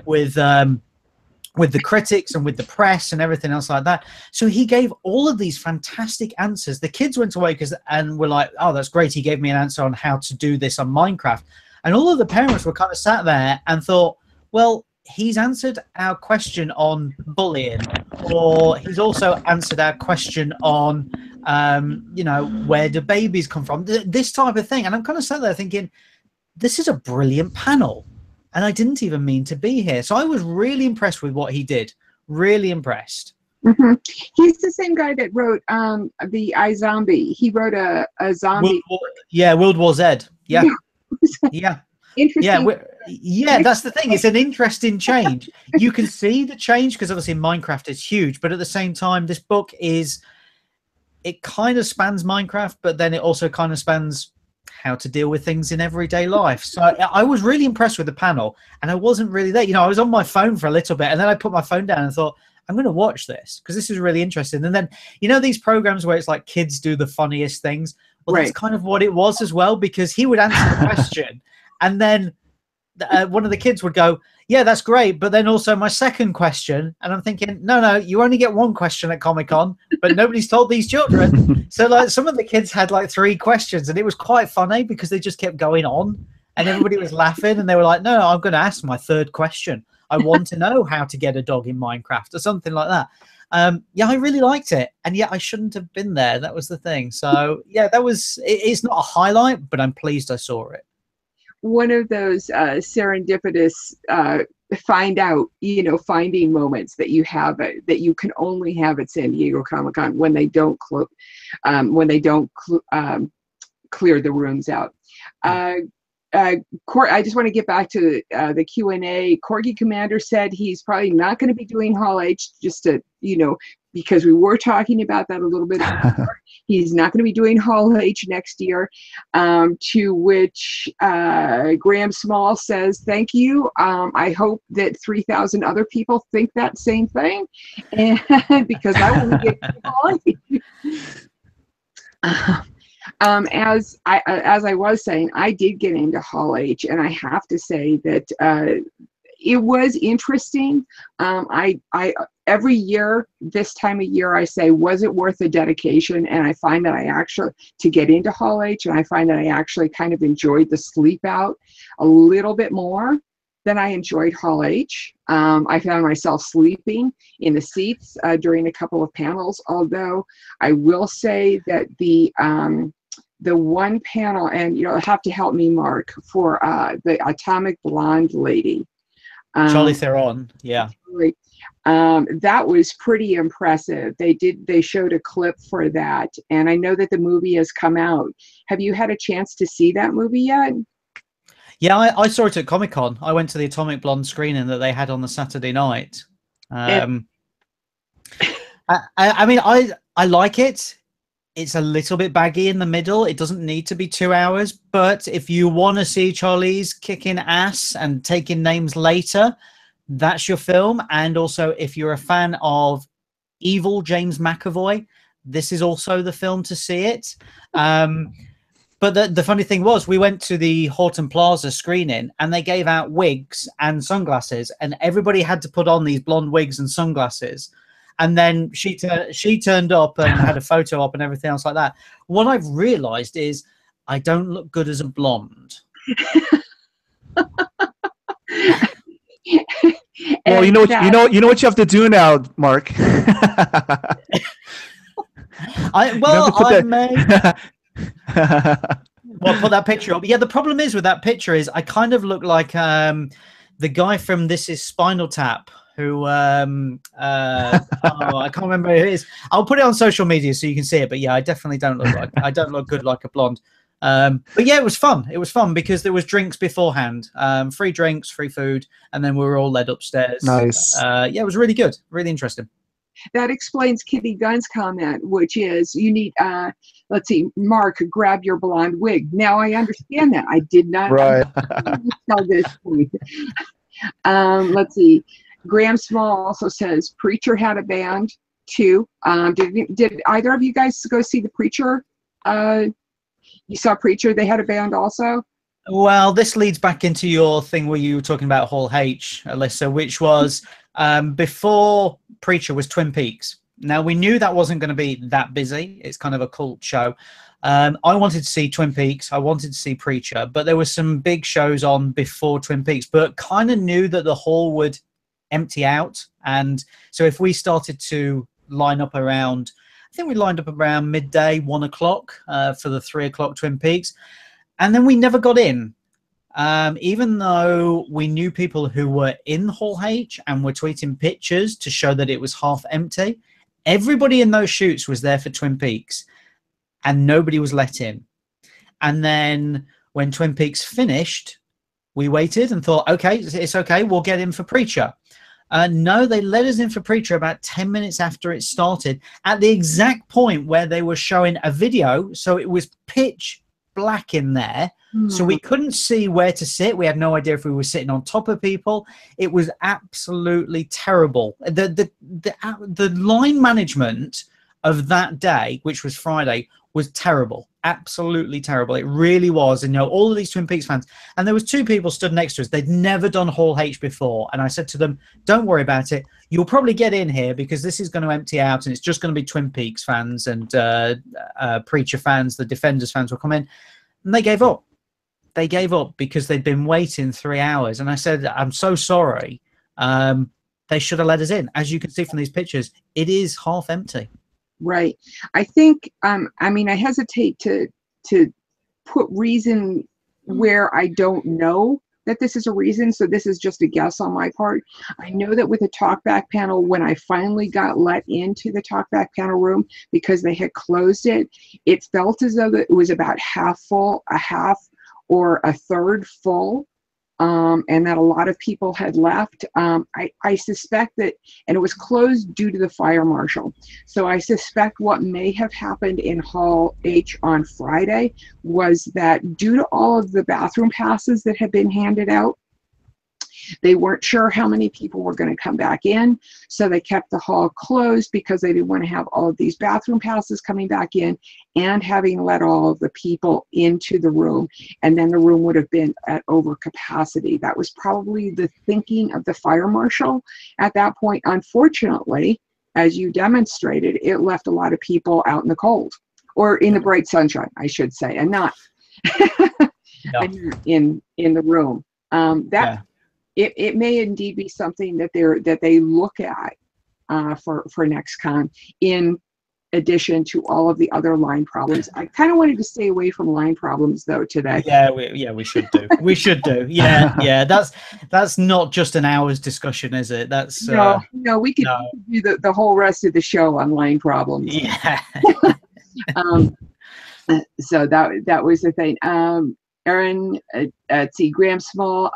with the critics and with the press and everything else like that. So he gave all of these fantastic answers. The kids went away and were like, oh, that's great. He gave me an answer on how to do this on Minecraft. And all of the parents were kind of sat there and thought, well, he's answered our question on bullying, or he's also answered our question on, you know, where do babies come from? This type of thing. And I'm kind of sat there thinking, this is a brilliant panel. And I didn't even mean to be here. So I was really impressed with what he did. Really impressed. Mm-hmm. He's the same guy that wrote the iZombie. He wrote a zombie. World War Z. Yeah. Yeah. Interesting. Yeah, that's the thing. It's an interesting change. You can see the change because obviously Minecraft is huge. But at the same time, this book it kind of spans Minecraft, but then it also kind of spans how to deal with things in everyday life. So I was really impressed with the panel, and I wasn't really there. You know, I was on my phone for a little bit, and then I put my phone down and thought, I'm going to watch this because this is really interesting. And then, you know, these programs where it's like kids do the funniest things. Well, right. That's kind of what it was as well, because he would answer the question and then one of the kids would go, yeah, that's great. But then also my second question. And I'm thinking, no, you only get one question at Comic-Con, but nobody's told these children. So like some of the kids had like 3 questions, and it was quite funny because they just kept going on and everybody was laughing, and they were like, no, I'm going to ask my 3rd question. I want to know how to get a dog in Minecraft or something like that. Yeah, I really liked it. And yet I shouldn't have been there. That was the thing. So yeah, it's not a highlight, but I'm pleased I saw it. One of those serendipitous finding moments that you have that you can only have at San Diego Comic-Con when they don't clear the rooms out. I just want to get back to the Q&A. Corgi Commander said he's probably not going to be doing Hall H, just to, because we were talking about that a little bit before. He's not going to be doing Hall H next year, to which Graham Small says, thank you. I hope that 3,000 other people think that same thing, and because I want to get Hall H. As I was saying, I did get into Hall H, and I have to say that it was interesting. I every year, this time of year, I say, was it worth the dedication? And I find that to get into Hall H, and I find that I actually kind of enjoyed the sleep out a little bit more than I enjoyed Hall H. I found myself sleeping in the seats during a couple of panels, although I will say that the one panel, and you'll have to help me, Mark, for the Atomic Blonde lady. Charlie Theron, yeah. That was pretty impressive. They showed a clip for that, and I know that the movie has come out. Have you had a chance to see that movie yet? Yeah, I saw it at Comic-Con. I went to the Atomic Blonde screening that they had on the Saturday night. I mean, I like it. It's a little bit baggy in the middle. It doesn't need to be 2 hours, but if you want to see Charlize kicking ass and taking names later, that's your film. And also, if you're a fan of evil James McAvoy, this is also the film to see it. But the funny thing was, we went to the Horton Plaza screening and they gave out wigs and sunglasses, and everybody had to put on these blonde wigs and sunglasses. And then she turned up and had a photo up and everything else like that. What I've realized is I don't look good as a blonde. Well, you know what you have to do now, Mark. I may. Well, put that picture up. Yeah, the problem is with that picture is I kind of look like the guy from This Is Spinal Tap, who I can't remember who it is. I'll put it on social media so you can see it. But yeah, I definitely don't look good like a blonde. But yeah, it was fun. It was fun because there was drinks beforehand, free drinks, free food, and then we were all led upstairs. Nice. Yeah, it was really good, really interesting. That explains Kitty Gunn's comment, which is you need, let's see, Mark, grab your blonde wig. Now I understand that. I did not tell this point. Let's see. Graham Small also says Preacher had a band too. Did either of you guys go see the Preacher? You saw Preacher? They had a band also? Well, this leads back into your thing where you were talking about Hall H, Alyssa, which was before Preacher was Twin Peaks. Now, we knew that wasn't going to be that busy. It's kind of a cult show. I wanted to see Twin Peaks. I wanted to see Preacher, but there were some big shows on before Twin Peaks, but kind of knew that the hall would empty out. And so if we started to line up around, I think we lined up around midday, 1 o'clock for the 3 o'clock Twin Peaks. And then we never got in. Even though we knew people who were in Hall H and were tweeting pictures to show that it was half empty, everybody in those shoots was there for Twin Peaks and nobody was let in. And then when Twin Peaks finished, we waited and thought, okay, it's okay, we'll get in for Preacher. No, they let us in for Preacher about 10 minutes after it started, at the exact point where they were showing a video. So it was pitch black in there. So we couldn't see where to sit. We had no idea if we were sitting on top of people. It was absolutely terrible. The line management of that day, which was Friday, was terrible. Absolutely terrible. It really was. And all of these Twin Peaks fans, and there was 2 people stood next to us. They'd never done Hall H before. And I said to them, don't worry about it. You'll probably get in here because this is going to empty out and it's just going to be Twin Peaks fans and Preacher fans. The Defenders fans will come in. And they gave up. They gave up because they'd been waiting 3 hours. And I said, I'm so sorry. They should have let us in. As you can see from these pictures, it is half empty. Right. I think, I mean, I hesitate to put reason where I don't know that this is a reason. So this is just a guess on my part. I know that with a talkback panel, when I finally got let into the talkback panel room because they had closed it, it felt as though it was about half full, a half or a third full, and that a lot of people had left. I suspect that, and it was closed due to the fire marshal. So I suspect what may have happened in Hall H on Friday was that due to all of the bathroom passes that had been handed out, they weren't sure how many people were going to come back in, so they kept the hall closed because they didn't want to have all of these bathroom passes coming back in and having let all of the people into the room, and then the room would have been at over capacity. That was probably the thinking of the fire marshal at that point. Unfortunately, as you demonstrated, it left a lot of people out in the cold, or in the bright sunshine, I should say, and not in the room. It may indeed be something that they look at for next con, in addition to all of the other line problems. I kind of wanted to stay away from line problems though today. Yeah, we should do. We should do. Yeah. That's not just an hour's discussion, is it? That's no. We could do the whole rest of the show on line problems. Yeah. So that was the thing. Aaron, let's see, Graham Small.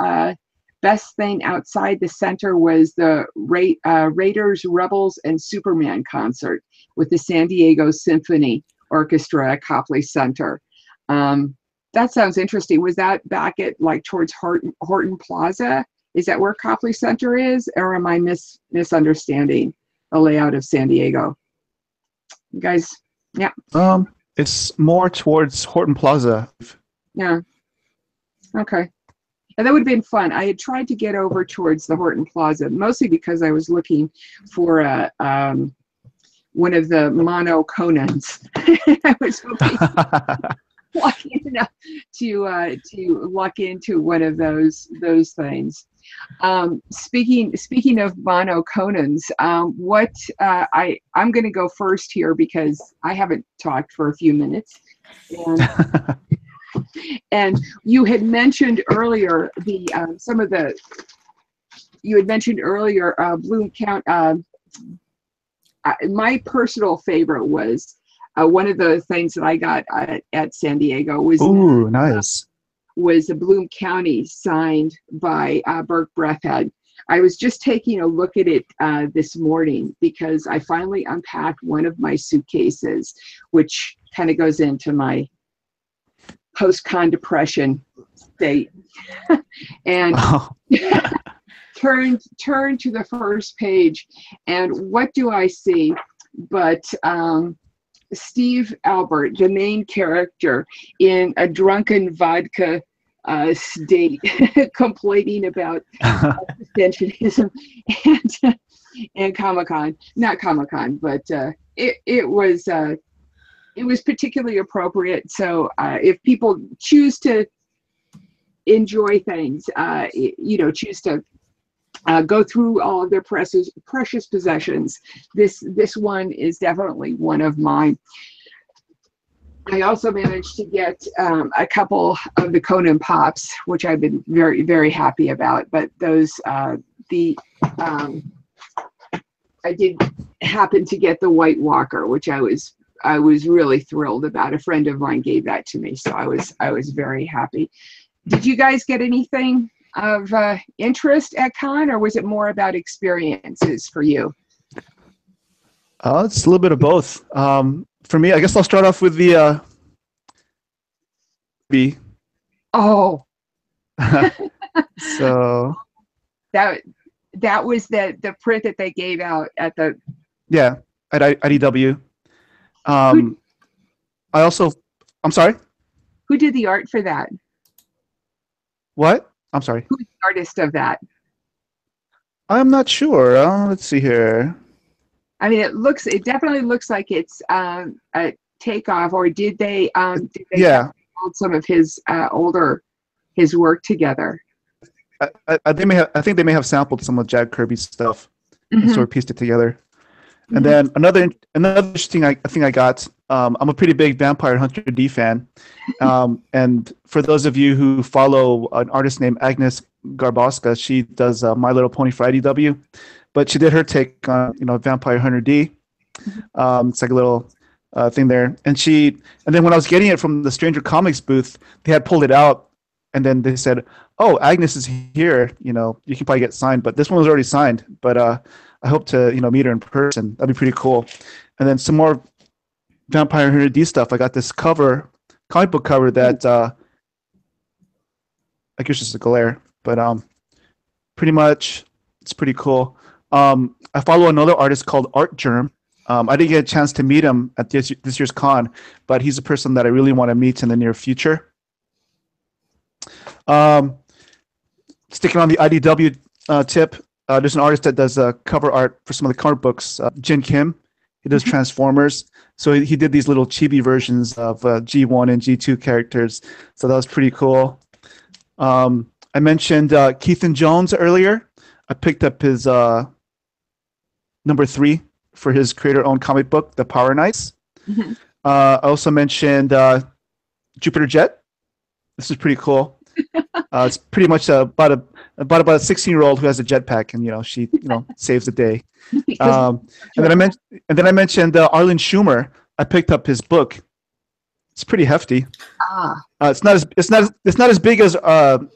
Best thing outside the center was the Raiders, Rebels, and Superman concert with the San Diego Symphony Orchestra at Copley Center. That sounds interesting. Was that back at like towards Horton Plaza? Is that where Copley Center is, or am I misunderstanding the layout of San Diego? You guys, yeah. It's more towards Horton Plaza. Yeah. Okay. And that would have been fun. I had tried to get over towards the Horton Plaza, mostly because I was looking for one of the mono Conans. I was hoping lucky enough to luck into one of those things. Speaking of mono Conans, what I'm going to go first here because I haven't talked for a few minutes, and you had mentioned earlier Bloom Count. My personal favorite was one of the things that I got at San Diego was nice. Was the Bloom County signed by Burke Breathhead. I was just taking a look at it this morning because I finally unpacked one of my suitcases, which kind of goes into my post-con depression state, and turn to the first page, and what do I see but Steve Albert, the main character, in a drunken vodka state, complaining about extensionism and Comic-Con. Not Comic-Con, but it was particularly appropriate. So if people choose to enjoy things, choose to go through all of their precious possessions, this one is definitely one of mine. I also managed to get a couple of the Conan Pops, which I've been very, very happy about. But those, I did happen to get the White Walker, which I was really thrilled about. A friend of mine gave that to me, so I was very happy. Did you guys get anything of interest at con, or was it more about experiences for you? It's a little bit of both. For me, I guess I'll start off with the B. Oh. So that was the print that they gave out at the at IDW. I'm sorry. Who did the art for that? What? I'm sorry. Who's the artist of that? I'm not sure. Let's see here. I mean, it definitely looks like it's a takeoff, or did they hold some of his work together? I think they may have sampled some of Jack Kirby's stuff and sort of pieced it together. Mm-hmm. And then another interesting thing I got. I'm a pretty big Vampire Hunter D fan, and for those of you who follow an artist named Agnes Garboska, she does My Little Pony for IDW, but she did her take on Vampire Hunter D. It's like a little thing there, and then when I was getting it from the Stranger Comics booth, they had pulled it out, and then they said, "Oh, Agnes is here. You can probably get signed, but this one was already signed. But I hope to meet her in person. That'd be pretty cool." And then some more Vampire Hunter D stuff. I got this comic book cover that I guess it's a glare, but pretty much it's pretty cool. I follow another artist called Art Germ. I didn't get a chance to meet him at this year's con, but he's a person that I really want to meet in the near future. Sticking on the IDW tip, there's an artist that does cover art for some of the comic books, Jin Kim. He does Transformers. So he did these little chibi versions of G1 and G2 characters. So that was pretty cool. I mentioned Keithan Jones earlier. I picked up his number 3 for his creator-owned comic book, The Power Knights. I also mentioned Jupiter Jet. This is pretty cool. It's pretty much about a 16-year-old who has a jetpack, and she saves the day. And then I mentioned Arlen Schumer. I picked up his book, It's pretty hefty. Ah, It's not as big as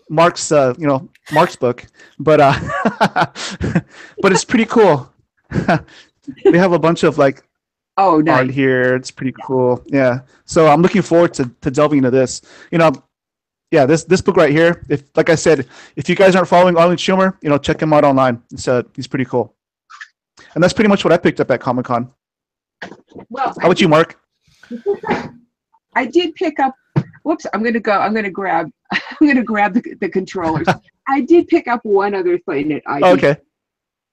Mark's Mark's book, but but it's pretty cool. We have a bunch of like oh, nice. art here. It's pretty cool. Yeah. So I'm looking forward to delving into this. Yeah, this book right here. If, like I said, if you guys aren't following Arlen Schumer, check him out online. He's pretty cool. And that's pretty much what I picked up at Comic-Con. Well, how about you, Mark? I did pick up. Whoops! I'm gonna grab the controllers. I did pick up one other thing that I did, okay.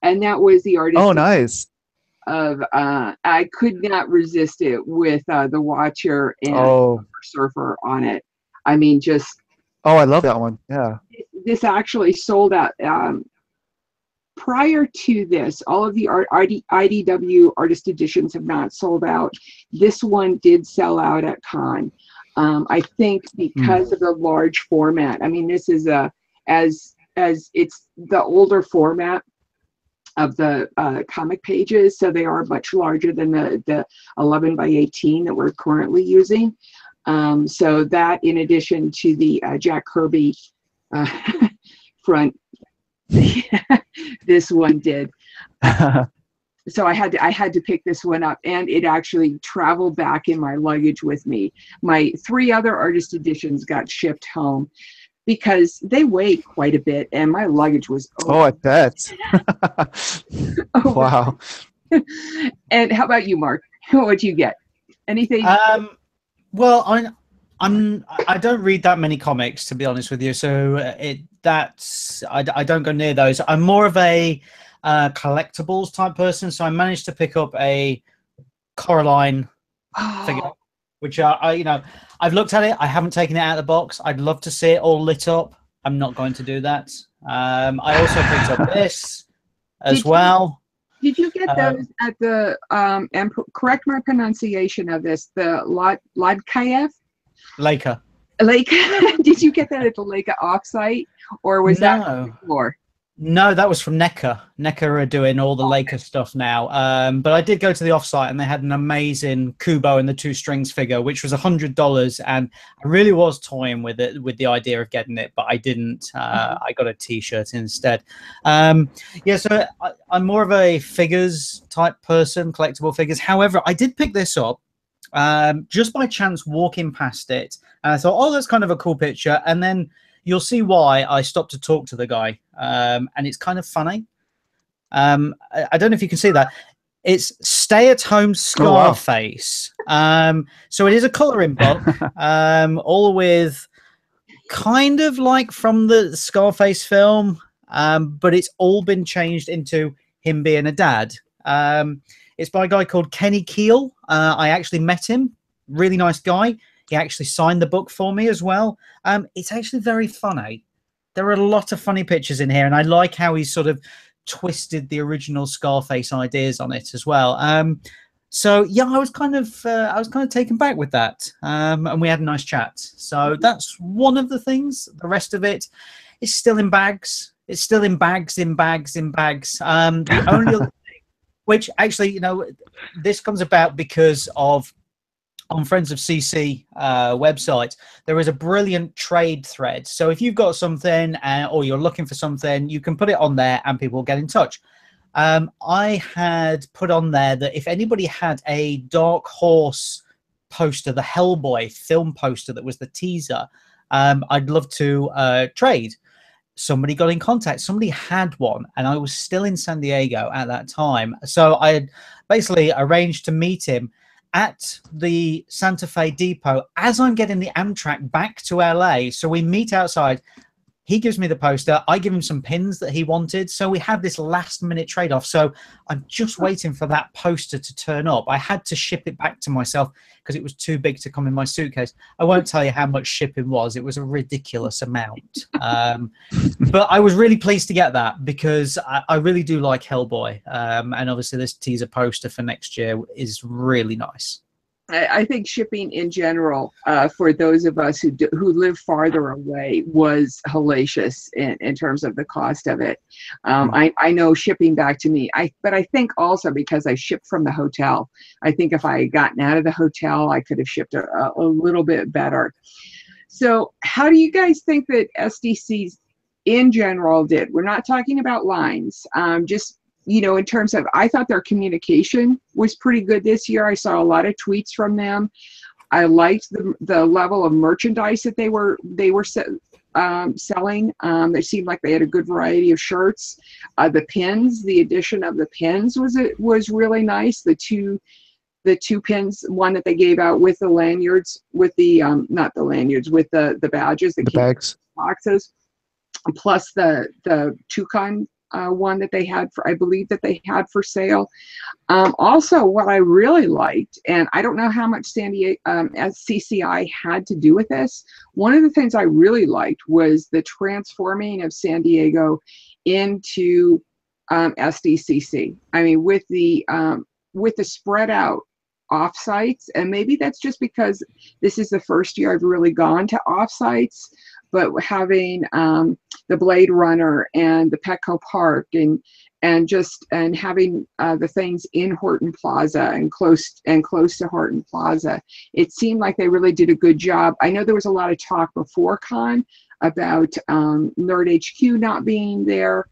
And that was the artist. Oh, nice. Of I could not resist it with the Watcher and Surfer on it. I mean, just. Oh, I love that one. Yeah. This actually sold out. Prior to this, all of the IDW artist editions have not sold out. This one did sell out at Con. I think because of the large format. I mean, this is as it's the older format of the comic pages, so they are much larger than the 11 by 18 that we're currently using. So that, in addition to the Jack Kirby front, this one did. So I had to pick this one up, and it actually traveled back in my luggage with me. My 3 other artist editions got shipped home because they weigh quite a bit, and my luggage was I bet. Wow. And how about you, Mark? What'd you get? Anything? Well, I don't read that many comics, to be honest with you, so I don't go near those. I'm more of a collectibles type person, so I managed to pick up a Coraline figure, which I've looked at it. I haven't taken it out of the box. I'd love to see it all lit up. I'm not going to do that. I also picked up this as well. Did you get those at the and correct my pronunciation of this, the Ladkayev? Leica. Did you get that at the Leica offsite, or was that before? No, that was from NECA. NECA are doing all the Leica stuff now. But I did go to the offsite, and they had an amazing Kubo and the 2 strings figure, which was $100, and I really was toying with it, with the idea of getting it, but I didn't. I got a T-shirt instead. Yeah, so I'm more of a figures type person, collectible figures. However, I did pick this up just by chance walking past it, and I thought, oh, that's kind of a cool picture. And then you'll see why I stopped to talk to the guy, and it's kind of funny. I don't know if you can see that. It's Stay-at-Home Scarface. So it is a colouring book, all with kind of like from the Scarface film, but it's all been changed into him being a dad. It's by a guy called Kenny Keel. I actually met him. Really nice guy. He actually signed the book for me as well. It's actually very funny. There are a lot of funny pictures in here, and I like how he sort of twisted the original Scarface ideas on it as well. So yeah, I was kind of taken back with that, and we had a nice chat. So that's one of the things. The rest of it is still in bags. It's still in bags. The only other thing, which actually, this comes about because of, on Friends of CC website, there is a brilliant trade thread. So if you've got something or you're looking for something, you can put it on there and people will get in touch. I had put on there that if anybody had a Dark Horse poster, the Hellboy film poster that was the teaser, I'd love to trade. Somebody got in contact. Somebody had one, and I was still in San Diego at that time. So I had basically arranged to meet him at the Santa Fe depot as I'm getting the Amtrak back to LA. So we meet outside. He gives me the poster. I give him some pins that he wanted. So we had this last minute trade-off. So I'm just waiting for that poster to turn up. I had to ship it back to myself because it was too big to come in my suitcase. I won't tell you how much shipping was. It was a ridiculous amount. But I was really pleased to get that because I really do like Hellboy. And obviously this teaser poster for next year is really nice. I think shipping in general, for those of us who live farther away, was hellacious in terms of the cost of it. I know shipping back to me, but I think also because I shipped from the hotel, I think if I had gotten out of the hotel, I could have shipped a little bit better. So how do you guys think that SDCs in general did? We're not talking about lines, just, you know, in terms of, I thought their communication was pretty good this year. I saw a lot of tweets from them. I liked the level of merchandise that they were selling. They seemed like they had a good variety of shirts. The pins, the addition of the pins was really nice. The two pins, one that they gave out with the lanyards, with the not the lanyards, with the badges, the bags, boxes, plus the toucan one that they had for, I believe that they had for sale. Also, what I really liked, and I don't know how much San Diego CCI had to do with this, one of the things I really liked was the transforming of San Diego into SDCC. I mean, with the spread out offsites, and maybe that's just because this is the first year I've really gone to offsites, but having the Blade Runner and the Petco Park and having the things in Horton Plaza and close to Horton Plaza, it seemed like they really did a good job. I know there was a lot of talk before con about Nerd HQ not being there,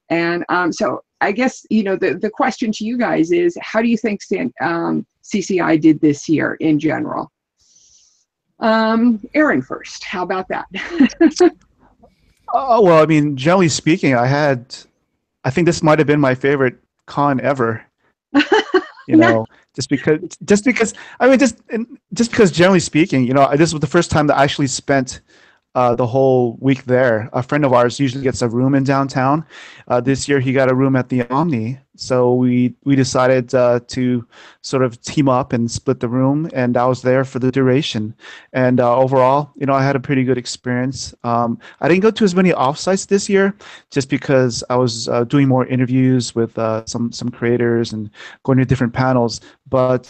and so I guess, you know, the question to you guys is, how do you think CCI did this year in general? Aaron first. How about that? Oh, well, I mean, generally speaking, I think this might have been my favorite con ever. You know, just because I mean, just because generally speaking, you know, this was the first time that I actually spent the whole week there. A friend of ours usually gets a room in downtown. This year he got a room at the Omni, so we decided to sort of team up and split the room, and I was there for the duration. And overall, you know, I had a pretty good experience. I didn't go to as many offsites this year, just because I was doing more interviews with some creators and going to different panels. But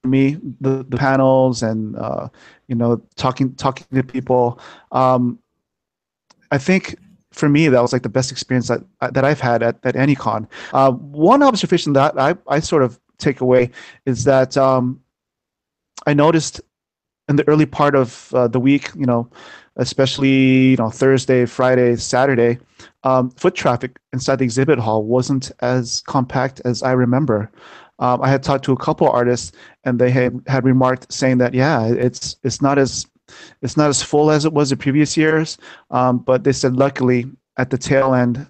me, the panels and you know, talking to people, I think for me that was like the best experience that I've had at any con. One observation that I sort of take away is that I noticed in the early part of the week, you know, especially, you know, Thursday, Friday, Saturday, foot traffic inside the exhibit hall wasn't as compact as I remember. I had talked to a couple artists, and they had remarked saying that, yeah, it's not as full as it was the previous years, but they said luckily at the tail end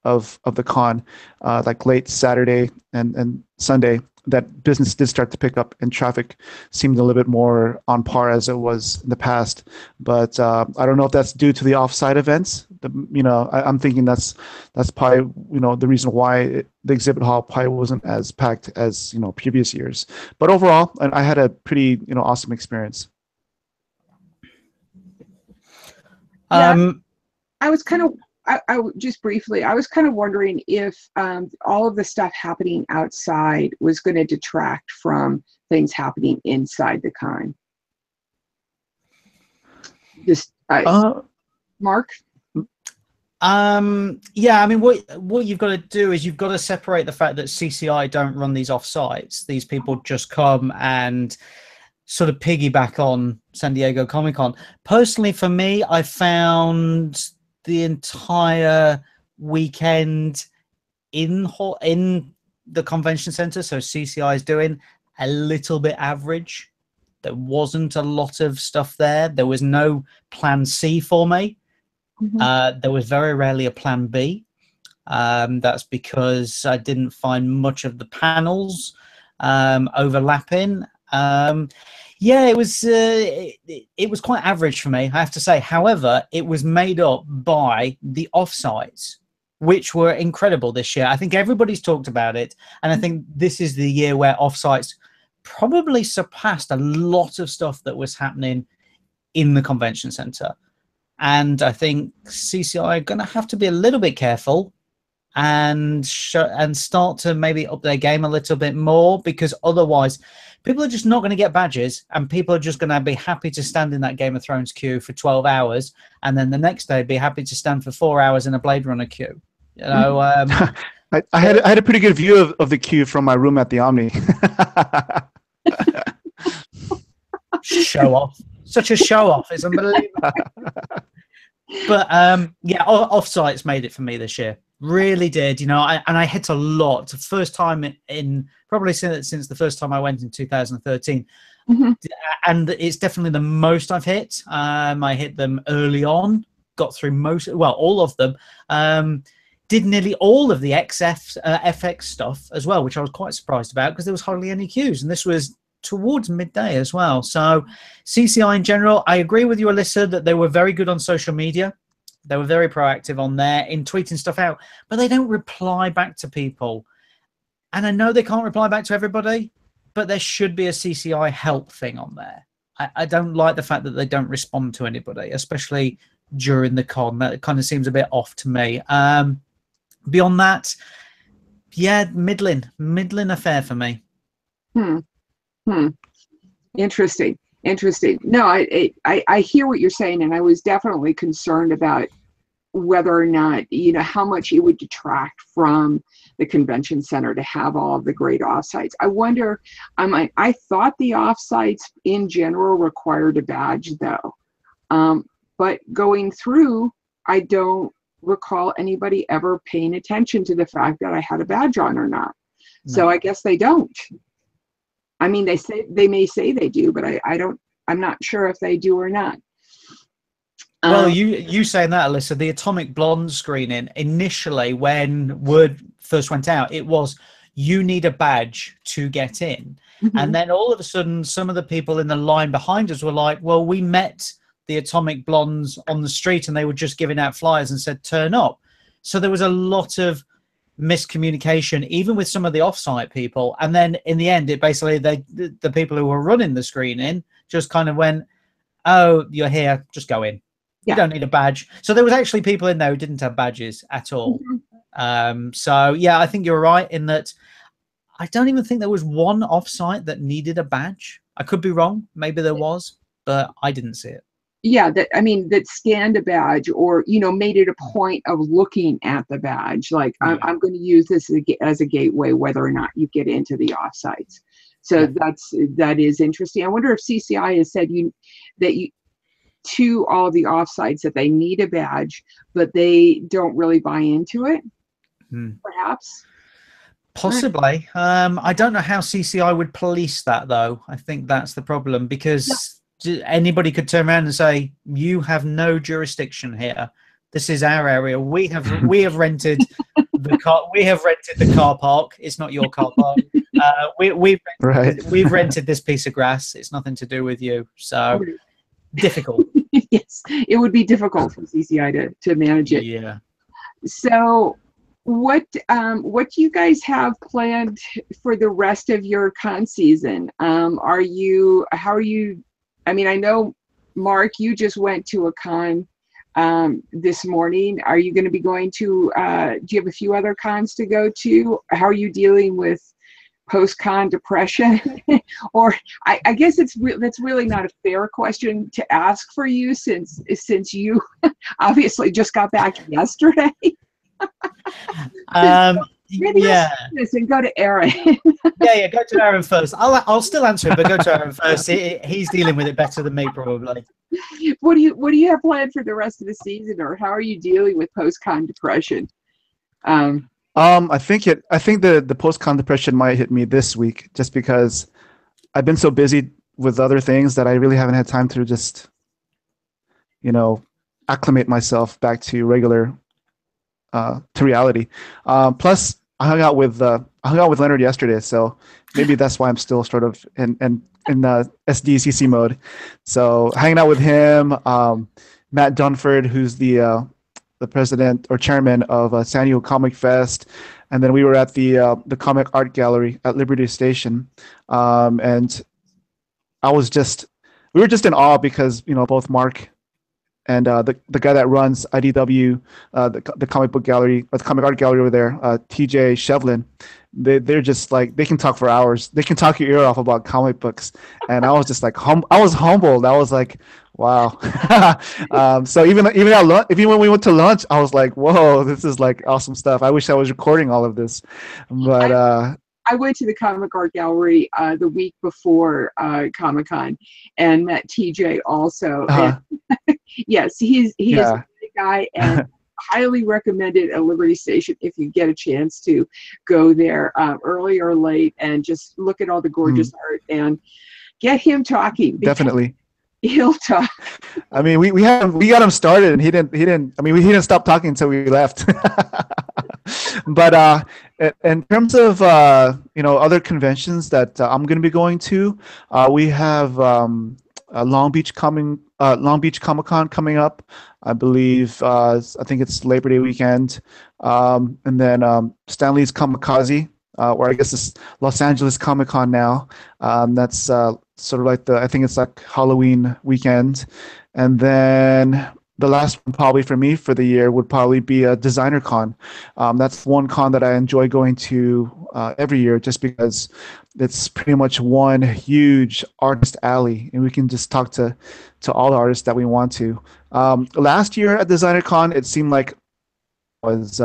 of the con, like late Saturday and Sunday, that business did start to pick up and traffic seemed a little bit more on par as it was in the past. But I don't know if that's due to the offsite events. You know, I'm thinking that's probably, you know, the reason why the exhibit hall probably wasn't as packed as, you know, previous years. But overall, I had a pretty, you know, awesome experience. I was kind of, I just briefly, I was kind of wondering if all of the stuff happening outside was going to detract from things happening inside the con. Just Mark. Yeah, I mean, what you've got to do is you've got to separate the fact that CCI don't run these off-sites. These people just come and sort of piggyback on San Diego Comic-Con. Personally, for me, I found the entire weekend in the convention center, so CCI is doing, a little bit average. There wasn't a lot of stuff there. There was no plan C for me. There was very rarely a plan B. That's because I didn't find much of the panels overlapping. Yeah, it was quite average for me, I have to say. However, it was made up by the offsites, which were incredible this year. I think everybody's talked about it, and I think this is the year where offsites probably surpassed a lot of stuff that was happening in the convention center. And I think CCI are going to have to be a little bit careful and start to maybe up their game a little bit more, because otherwise people are just not going to get badges, and people are just going to be happy to stand in that Game of Thrones queue for 12 hours, and then the next day be happy to stand for 4 hours in a Blade Runner queue. You know, I had a pretty good view of the queue from my room at the Omni. Show off. Such a show off. It's unbelievable. But yeah, Offsite's made it for me this year. Really did. You know, I hit a lot. First time in probably since the first time I went in 2013. Mm-hmm. And it's definitely the most I've hit. I hit them early on, got through all of them. Did nearly all of the FX stuff as well, which I was quite surprised about, because there was hardly any queues, and this was towards midday as well. So CCI in general, I agree with you, Alyssa, that they were very good on social media. They were very proactive on there in tweeting stuff out, but they don't reply back to people. And I know they can't reply back to everybody, but there should be a CCI help thing on there. I don't like the fact that they don't respond to anybody, especially during the con. That kind of seems a bit off to me. Beyond that, yeah, middling affair for me. Interesting. No, I hear what you're saying, and I was definitely concerned about whether or not, you know, how much it would detract from the convention center to have all of the great offsites. I wonder, I thought the offsites in general required a badge though, but going through, I don't recall anybody ever paying attention to the fact that I had a badge on or not. No. So I guess they don't. I mean, they may say they do, but I'm not sure if they do or not. Well, you saying that, Alyssa, the Atomic Blonde screening initially, when word first went out, it was you need a badge to get in. Mm-hmm. And then all of a sudden, some of the people in the line behind us were like, well, we met the Atomic Blondes on the street and they were just giving out flyers and said, turn up. So there was a lot of miscommunication, even with some of the offsite people. And then in the end, it basically, the people who were running the screening just kind of went, oh, you're here, just go in. Yeah. You don't need a badge. So there was actually people in there who didn't have badges at all. Mm-hmm. So yeah, I think you're right in that I don't even think there was one offsite that needed a badge. I could be wrong. Maybe there was, but I didn't see it. Yeah, that scanned a badge, or, you know, made it a point of looking at the badge. Like, yeah. I'm going to use this as a gateway, whether or not you get into the offsites. So yeah. that is interesting. I wonder if CCI has said to all the offsites that they need a badge, but they don't really buy into it. Perhaps. Possibly. I don't know how CCI would police that, though. I think that's the problem, because anybody could turn around and say, you have no jurisdiction here. This is our area. We have rented the car. We have rented the car park. It's not your car park. We've rented this piece of grass. It's nothing to do with you. So difficult. Yes, it would be difficult for CCI to manage it. Yeah. So what do you guys have planned for the rest of your con season? How are you? I mean, I know, Mark, you just went to a con this morning. Are you going to be going to, do you have a few other cons to go to? How are you dealing with post-con depression? Or I guess that's really not a fair question to ask for you, since you obviously just got back yesterday. Maybe and go to Aaron. yeah, go to Aaron first. I'll still answer it, but go to Aaron first. He's dealing with it better than me, probably. What do you have planned for the rest of the season, or how are you dealing with post-con depression? I think the post-con depression might hit me this week, just because I've been so busy with other things that I really haven't had time to just, you know, acclimate myself back to regular. To reality. Plus, I hung out with Leonard yesterday, so maybe that's why I'm still sort of in SDCC mode. So hanging out with him, Matt Dunford, who's the president or chairman of San Diego Comic Fest, and then we were at the Comic Art Gallery at Liberty Station, and we were just in awe, because, you know, both Mark and the guy that runs IDW, the comic book gallery, or the comic art gallery over there, TJ Shevlin. They're just like, they can talk for hours. They can talk your ear off about comic books, and I was just like, I was humbled. I was like, wow. So even when we went to lunch, I was like, whoa, this is like awesome stuff. I wish I was recording all of this, but I went to the comic art gallery the week before Comic-Con and met TJ also. And yes, he is a great guy, and highly recommended at Liberty Station if you get a chance to go there early or late and just look at all the gorgeous art and get him talking. Definitely. He'll talk. I mean, we got him started, and he didn't. I mean, he didn't stop talking until we left. But in terms of other conventions that I'm going to be going to, we have Long Beach Comic-Con coming up. I believe I think it's Labor Day weekend, and then Stanley's Kamikaze, or I guess it's Los Angeles Comic-Con now. That's sort of like I think it's like Halloween weekend, and then the last one probably for me for the year would probably be a Designer Con. That's one con that I enjoy going to every year, just because it's pretty much one huge artist alley, and we can just talk to all the artists that we want to. Last year at Designer Con, it seemed like it was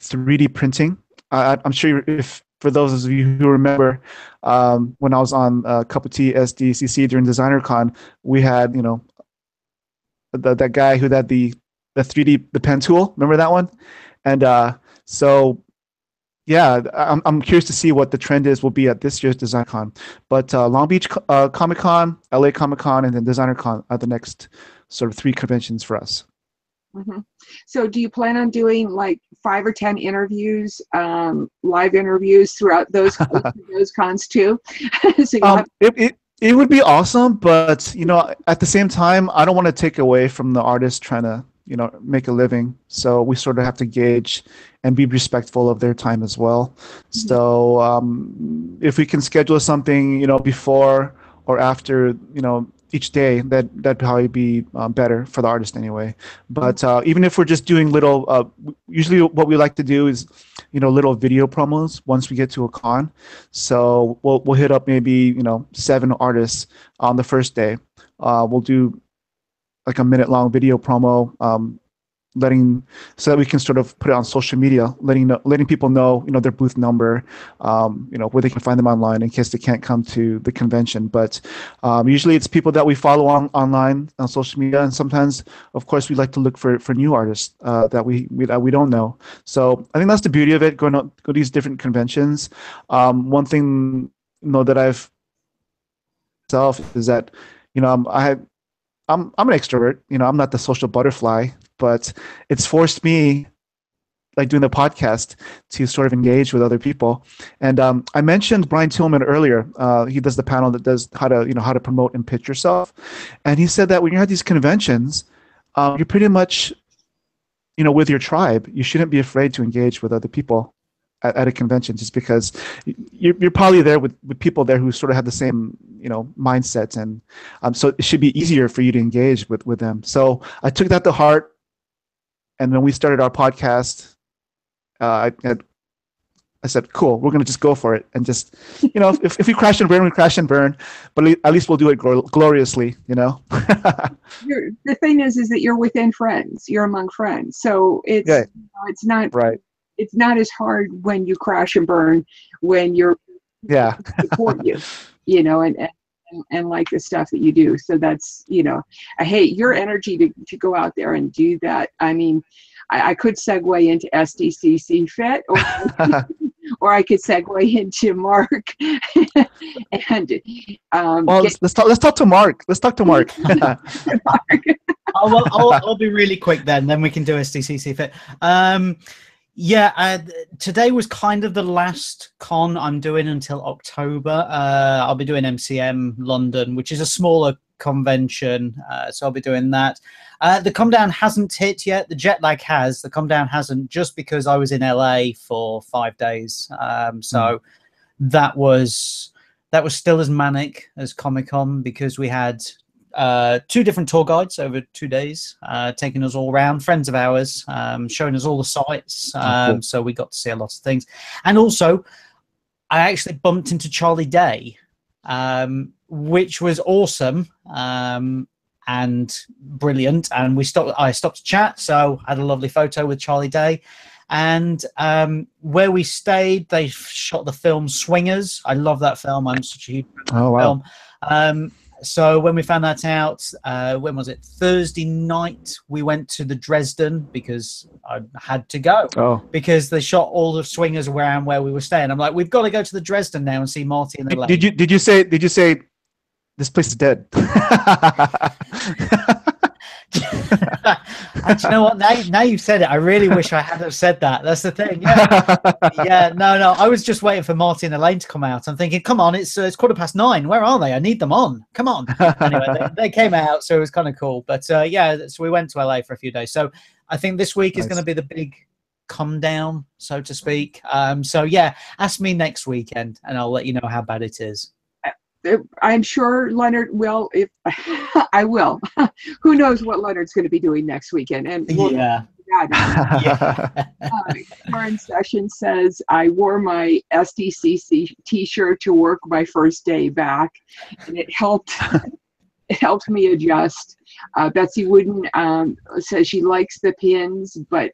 3D printing. I'm sure if for those of you who remember, when I was on Cup of Tea SDCC during Designer Con, we had that guy who had the 3D pen tool. Remember that one? And so yeah, I'm curious to see what the trend will be at this year's Design Con. But Long Beach Comic-Con, LA Comic-Con, and then Designer Con are the next sort of 3 conventions for us. Mm-hmm. So do you plan on doing like 5 or 10 interviews, live interviews throughout those cons too? So it would be awesome, but at the same time, I don't want to take away from the artist trying to make a living. So we sort of have to gauge and be respectful of their time as well. Mm-hmm. So if we can schedule something before or after each day, that'd probably be better for the artist anyway. But even if we're just doing little, usually what we like to do is little video promos once we get to a con. So we'll hit up maybe 7 artists on the first day. We'll do like a 1-minute-long video promo, so that we can sort of put it on social media, letting people know their booth number, where they can find them online in case they can't come to the convention. But usually it's people that we follow online on social media, and sometimes, of course, we like to look for new artists that we don't know. So I think that's the beauty of it, going to these different conventions. One thing that I've myself is that I'm an extrovert. I'm not the social butterfly, but it's forced me, like doing the podcast, to sort of engage with other people. And I mentioned Brian Tillman earlier. He does the panel that does how to promote and pitch yourself. And he said that when you're at these conventions, you're pretty much, with your tribe. You shouldn't be afraid to engage with other people at a convention, just because you're probably there with people there who sort of have the same mindsets, and so it should be easier for you to engage with them. So I took that to heart, and when we started our podcast, I said, cool, we're gonna just go for it, and just if we crash and burn, we crash and burn, but at least we'll do it gloriously. The thing is that you're within friends, you're among friends, so it's it's not right. It's not as hard when you crash and burn, when you're support you, and like the stuff that you do. So that's, I hate your energy to go out there and do that. I mean, I could segue into SDCCfit, or I could segue into Mark. And let's talk to Mark. Let's talk to Mark. I'll be really quick then we can do SDCCfit. Yeah, today was kind of the last con I'm doing until October. I'll be doing MCM London, which is a smaller convention, so I'll be doing that. The come down hasn't hit yet. The jet lag has. The come down hasn't, just because I was in LA for 5 days. So that was still as manic as Comic-Con, because we had 2 different tour guides over 2 days, taking us all around, friends of ours, showing us all the sites. Cool. So we got to see a lot of things. And also, I actually bumped into Charlie Day, which was awesome and brilliant. And I stopped to chat, so I had a lovely photo with Charlie Day. And where we stayed, they shot the film Swingers. I love that film. I'm such a huge fan of the film. So when we found that out, when was it? Thursday night, we went to the Dresden because I had to go because they shot all the Swingers around where we were staying. I'm like, we've got to go to the Dresden now and see Marty and the Lane. Did you say this place is dead? And you know what? Now you've said it. I really wish I hadn't have said that. That's the thing. Yeah. No. I was just waiting for Marty and Elaine to come out. I'm thinking, come on, it's 9:15. Where are they? I need them on. Come on. Anyway, they came out, so it was kind of cool. But so we went to LA for a few days. So I think this week is going to be the big come down, so to speak. So yeah, ask me next weekend, and I'll let you know how bad it is. I'm sure Leonard will. If I will, who knows what Leonard's going to be doing next weekend? And Karen Session says, I wore my SDCC T-shirt to work my first day back, and it helped. It helped me adjust. Betsy Wooden says she likes the pins, but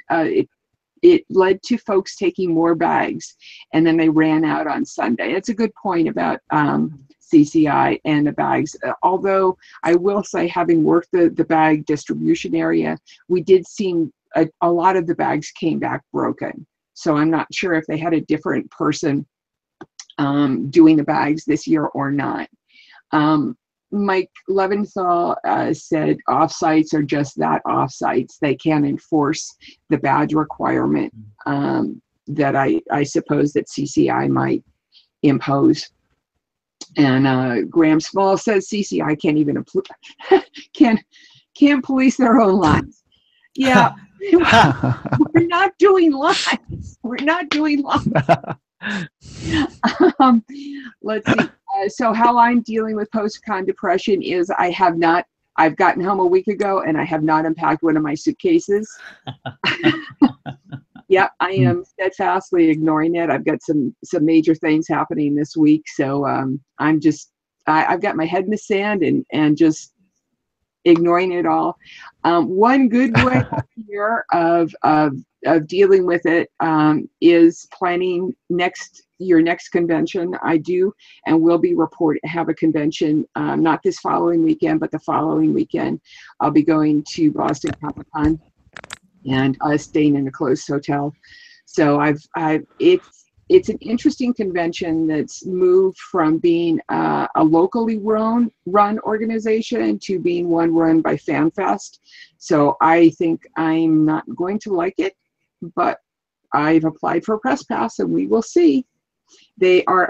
it led to folks taking more bags, and then they ran out on Sunday. It's a good point about CCI and the bags. Although I will say, having worked the bag distribution area, we did see a lot of the bags came back broken. So I'm not sure if they had a different person doing the bags this year or not. Mike Leventhal said offsites are just that, offsites. They can't enforce the badge requirement that I suppose that CCI might impose. And Graham Small says CCI can't even can't police their own lines. Yeah, we're not doing lines. We're not doing lines. Let's see. So how I'm dealing with post-con depression is I've gotten home a week ago and I have not unpacked one of my suitcases. Yeah, I am steadfastly ignoring it. I've got some major things happening this week. So I've got my head in the sand and just ignoring it all. One good way here of dealing with it is planning your next convention. I do and will be have a convention, not this following weekend, but the following weekend. I'll be going to Boston Comic-Con and staying in a closed hotel. So it's an interesting convention that's moved from being a locally run organization to being one run by FanFest. So I think I'm not going to like it, but I've applied for a press pass and we will see. They are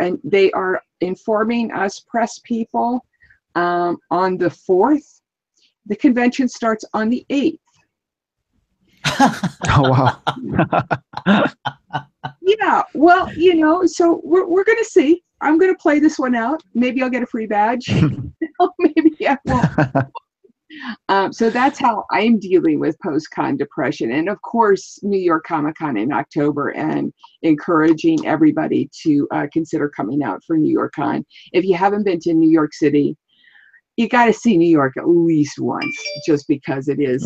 informing us press people on the 4th. The convention starts on the 8th. Oh wow. Yeah, well, so we're gonna see. I'm gonna play this one out. Maybe I'll get a free badge. Maybe I won't. So that's how I'm dealing with post-con depression. And of course, New York Comic-Con in October, and encouraging everybody to consider coming out for New York Con. If you haven't been to New York City, you got to see New York at least once, just because it is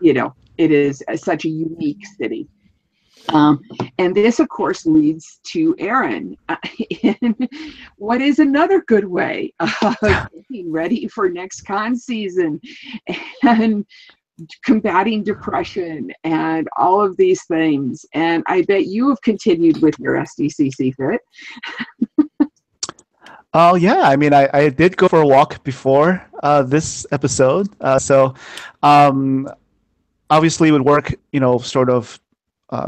it is such a unique city. And this, of course, leads to Aaron. What is another good way of getting ready for next con season and combating depression and all of these things? And I bet you have continued with your SDCCfit. Oh yeah, I mean, I did go for a walk before this episode. So obviously with work, sort of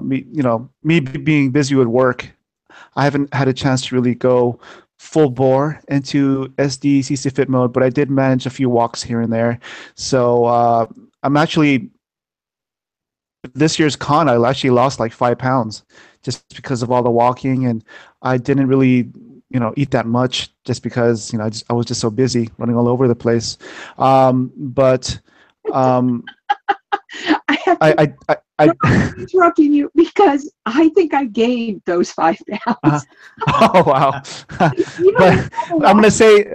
me being busy with work, I haven't had a chance to really go full bore into SDCCfit mode, but I did manage a few walks here and there. So I'm actually, this year's con, I actually lost like 5 pounds just because of all the walking, and I didn't really eat that much just because I was just so busy running all over the place. But I have to I'm interrupting you because I think I gained those 5 pounds. Oh wow! But I'm gonna say,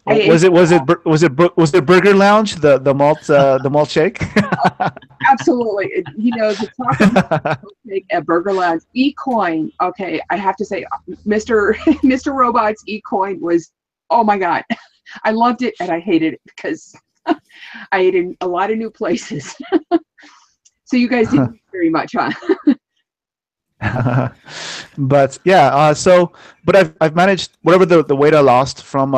was it Burger Lounge, the malt shake? Absolutely. The chocolate milkshake at Burger Lounge. E-coin. Okay, I have to say, Mr. Robot's e-coin was, oh my God. I loved it and I hated it because I ate in a lot of new places. So you guys didn't eat very much, huh? But yeah, but I've managed whatever the weight I lost from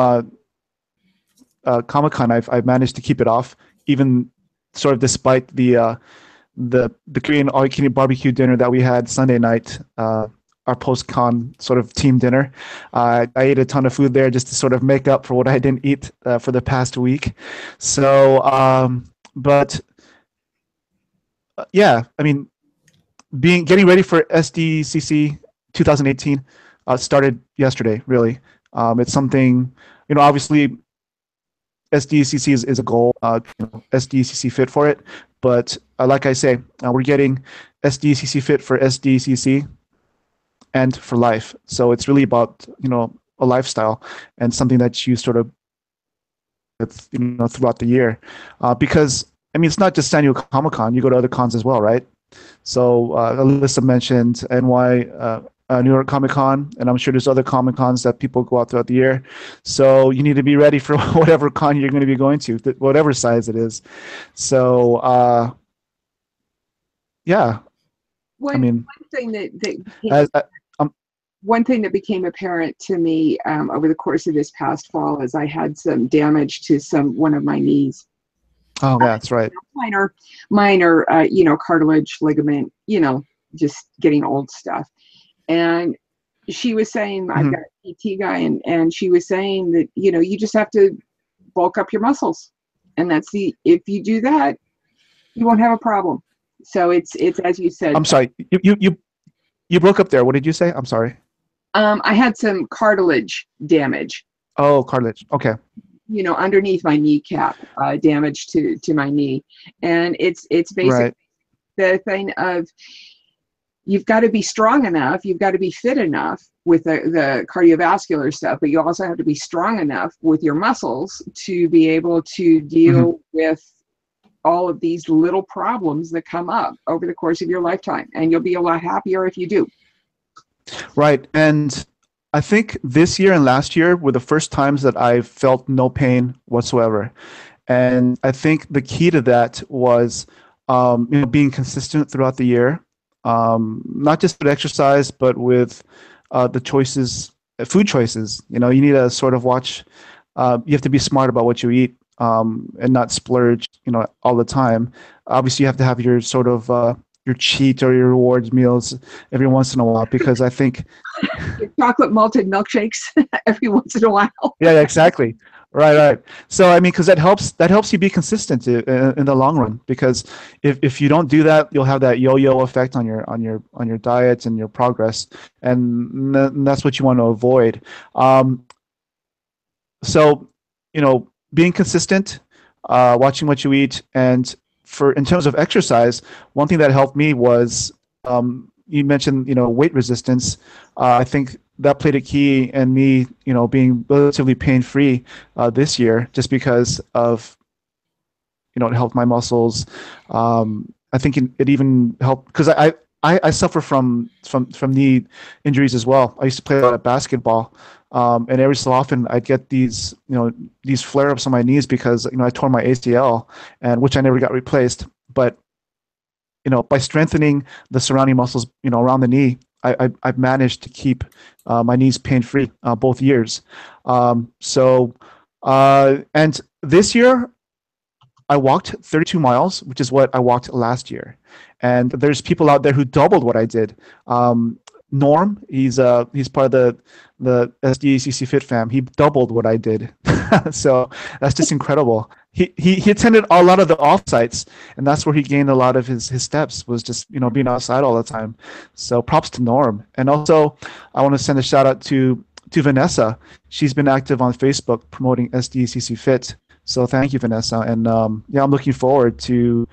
Comic-Con, I've managed to keep it off, even sort of despite the Korean all-you-can-eat barbecue dinner that we had Sunday night, our post-con sort of team dinner. I ate a ton of food there just to sort of make up for what I didn't eat for the past week. So, but yeah, I mean, getting ready for SDCC 2018 started yesterday. Really, it's something, obviously SDCC is a goal. SDCCfit for it, but like I say, we're getting SDCCfit for SDCC and for life. So it's really about a lifestyle and something that you sort of throughout the year, because I mean it's not just San Diego Comic-Con. You go to other cons as well, right? So Alyssa mentioned New York Comic-Con, and I'm sure there's other Comic-Cons that people go out throughout the year. So you need to be ready for whatever con you're going to be going to, whatever size it is. So yeah, one thing that became apparent to me over the course of this past fall is I had some damage to one of my knees. Oh, yeah, that's right. Minor, cartilage, ligament, just getting old stuff. And she was saying, I've got a PT guy, and she was saying that, you just have to bulk up your muscles. And if you do that, you won't have a problem. So it's as you said. I'm sorry, you broke up there. What did you say? I'm sorry. I had some cartilage damage. Oh, cartilage. Okay. Underneath my kneecap, damage to my knee. And it's basically the thing of, you've got to be strong enough, you've got to be fit enough with the cardiovascular stuff, but you also have to be strong enough with your muscles to be able to deal with all of these little problems that come up over the course of your lifetime. And you'll be a lot happier if you do. Right. And I think this year and last year were the first times that I felt no pain whatsoever. And I think the key to that was being consistent throughout the year. Not just with exercise, but with the choices, food choices. You need to sort of watch. You have to be smart about what you eat, and not splurge. All the time. Obviously, you have to have your sort of your cheat or your rewards meals every once in a while, because I think your chocolate malted milkshakes every once in a while. Yeah, exactly. Right. So I mean, because that helps you be consistent in the long run. Because if you don't do that, you'll have that yo-yo effect on your diet and your progress, and that's what you want to avoid. So being consistent, watching what you eat, and in terms of exercise, one thing that helped me was you mentioned weight resistance. I think that played a key in me, being relatively pain-free this year, just because of, it helped my muscles. I think it even helped because I suffer from knee injuries as well. I used to play a lot of basketball, and every so often I'd get these flare-ups on my knees because I tore my ACL, and which I never got replaced. But by strengthening the surrounding muscles, around the knee, I've managed to keep my knees pain-free both years. And this year, I walked 32 miles, which is what I walked last year. And there's people out there who doubled what I did. Norm, he's part of the SDCCfit fam. He doubled what I did, so that's just incredible. He attended a lot of the offsites, and that's where he gained a lot of his steps. Was just being outside all the time. So props to Norm, and also I want to send a shout out to Vanessa. She's been active on Facebook promoting SDCCfit. So thank you, Vanessa, and yeah, I'm looking forward to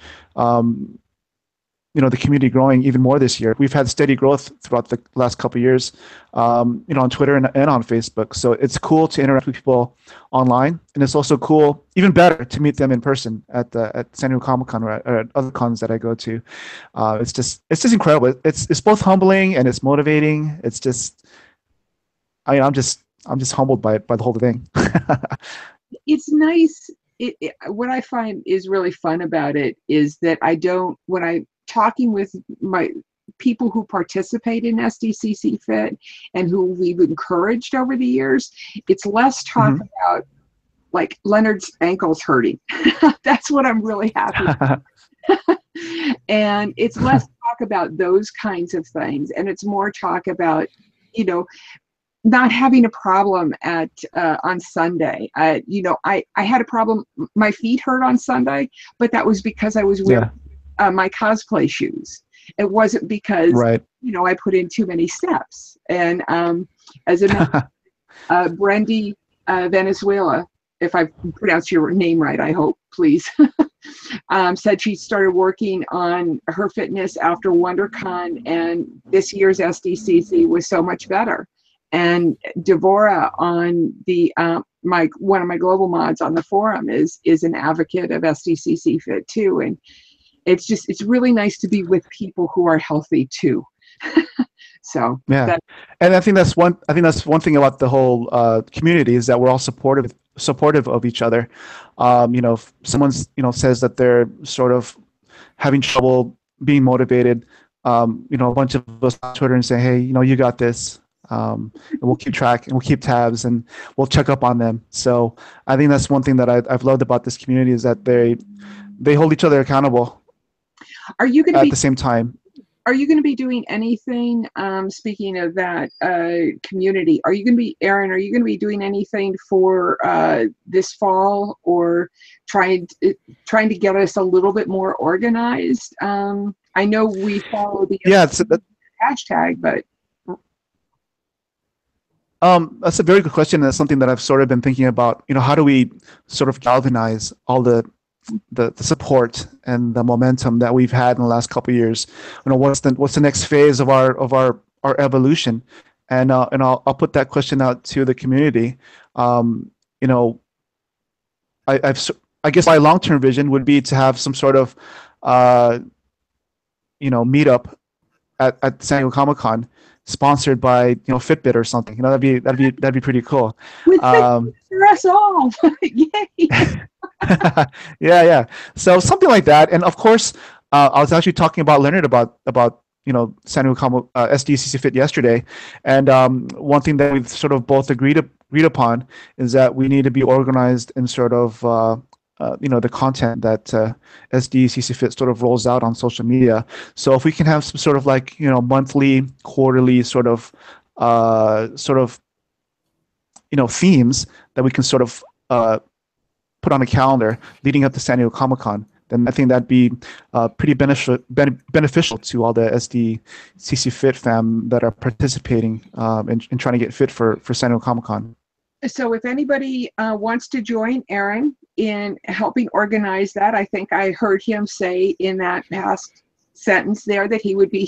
the community growing even more this year. We've had steady growth throughout the last couple of years, on Twitter and on Facebook. So it's cool to interact with people online, and it's also cool, even better, to meet them in person at San Diego Comic-Con or at other cons that I go to. It's just incredible. It's both humbling and it's motivating. It's just, I'm just humbled by the whole thing. It's nice. What I find is really fun about it is that when I'm talking with my people who participate in SDCCfit and who we've encouraged over the years, it's less talk about like Leonard's ankles hurting. That's what I'm really happy about. And it's less talk about those kinds of things, and it's more talk about, not having a problem on Sunday. I had a problem. My feet hurt on Sunday, but that was because I was wearing my cosplay shoes. It wasn't because I put in too many steps. And as a Brendy Venezuela, if I pronounce your name right, I hope, please, said she started working on her fitness after WonderCon, and this year's SDCC was so much better. And Devora on the one of my global mods on the forum is an advocate of SDCCfit too, and it's really nice to be with people who are healthy too. So yeah, and I think that's one thing about the whole community is that we're all supportive of each other. If someone's says that they're sort of having trouble being motivated, a bunch of us on Twitter and say, hey, you got this. And we'll keep track and we'll keep tabs and we'll check up on them. So I think that's one thing that I've loved about this community is that they hold each other accountable. Are you going to at the same time? Are you going to be doing anything? Speaking of that community, Aaron? Are you going to be doing anything for this fall, or trying to get us a little bit more organized? I know we follow the hashtag, but. That's a very good question. That's something that I've sort of been thinking about. How do we sort of galvanize all the support and the momentum that we've had in the last couple of years? What's the next phase of our evolution? And I'll put that question out to the community. I guess my long-term vision would be to have some sort of meetup at San Diego Comic-Con, sponsored by Fitbit or something. That'd be pretty cool. For us all. Yay. yeah. So something like that. And of course, I was actually talking about Leonard about San Diego SDCCfit yesterday, and one thing that we've sort of both agreed upon is that we need to be organized in sort of the content that SDCCfit sort of rolls out on social media. So if we can have some sort of monthly, quarterly sort of themes that we can sort of put on a calendar leading up to San Diego Comic-Con, then I think that'd be pretty beneficial to all the SDCCfit fam that are participating in trying to get fit for San Diego Comic-Con. So if anybody wants to join Aaron in helping organize that, I think I heard him say in that past sentence there that he would be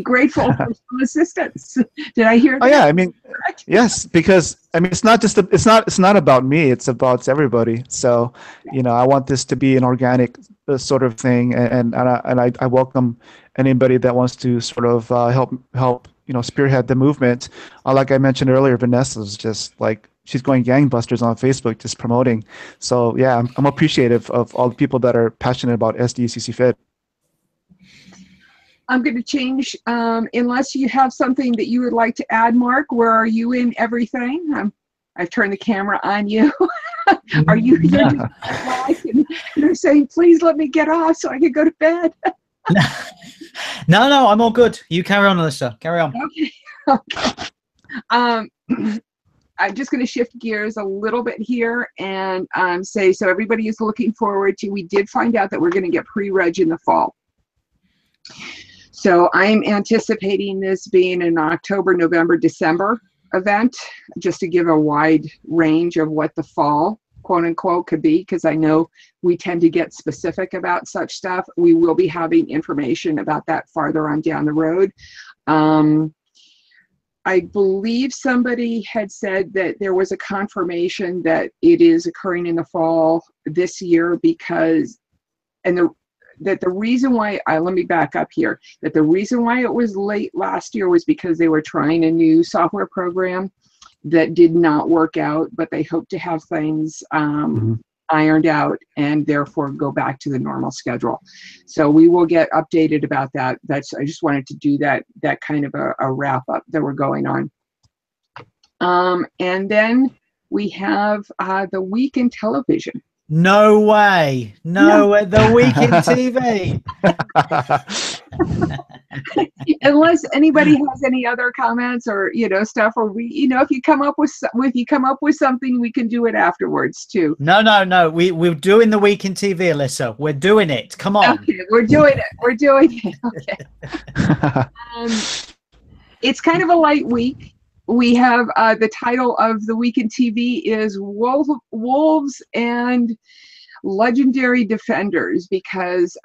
grateful for some assistance. Did I hear that? Oh yeah, I mean, yes, because it's not just it's not about me. It's about everybody. So I want this to be an organic sort of thing, and I welcome anybody that wants to sort of help spearhead the movement. Like I mentioned earlier, Vanessa's just she's going gangbusters on Facebook, just promoting. So yeah, I'm appreciative of all the people that are passionate about SDCCfit. I'm going to change, unless you have something that you would like to add, Mark. Where are you in everything? I've turned the camera on you. Are you here to live? And you're saying, please let me get off so I can go to bed. No, no, I'm all good. You carry on, Alyssa. Carry on. Okay. Okay. I'm just going to shift gears a little bit here and say, so everybody is looking forward to, we did find out that we're going to get pre-reg in the fall. So I'm anticipating this being an October, November, December event, just to give a wide range of what the fall, quote unquote, could be, because I know we tend to get specific about such stuff. We will be having information about that farther on down the road. I believe somebody had said that there was a confirmation that it is occurring in the fall this year because, and the reason why, let me back up here, that the reason why it was late last year was because they were trying a new software program that did not work out, but they hope to have things ironed out and therefore go back to the normal schedule. So we will get updated about that. I just wanted to do that kind of a wrap up that we're going on. And then we have the week in television. No way. No, way. The week in TV. Unless anybody has any other comments or stuff, or if you come up with something, we can do it afterwards too. No. We're doing the week in TV, Alyssa. We're doing it. Come on. Okay, we're doing it. Okay. It's kind of a light week. We have the title of the week in TV is Wolves and Legendary Defenders, because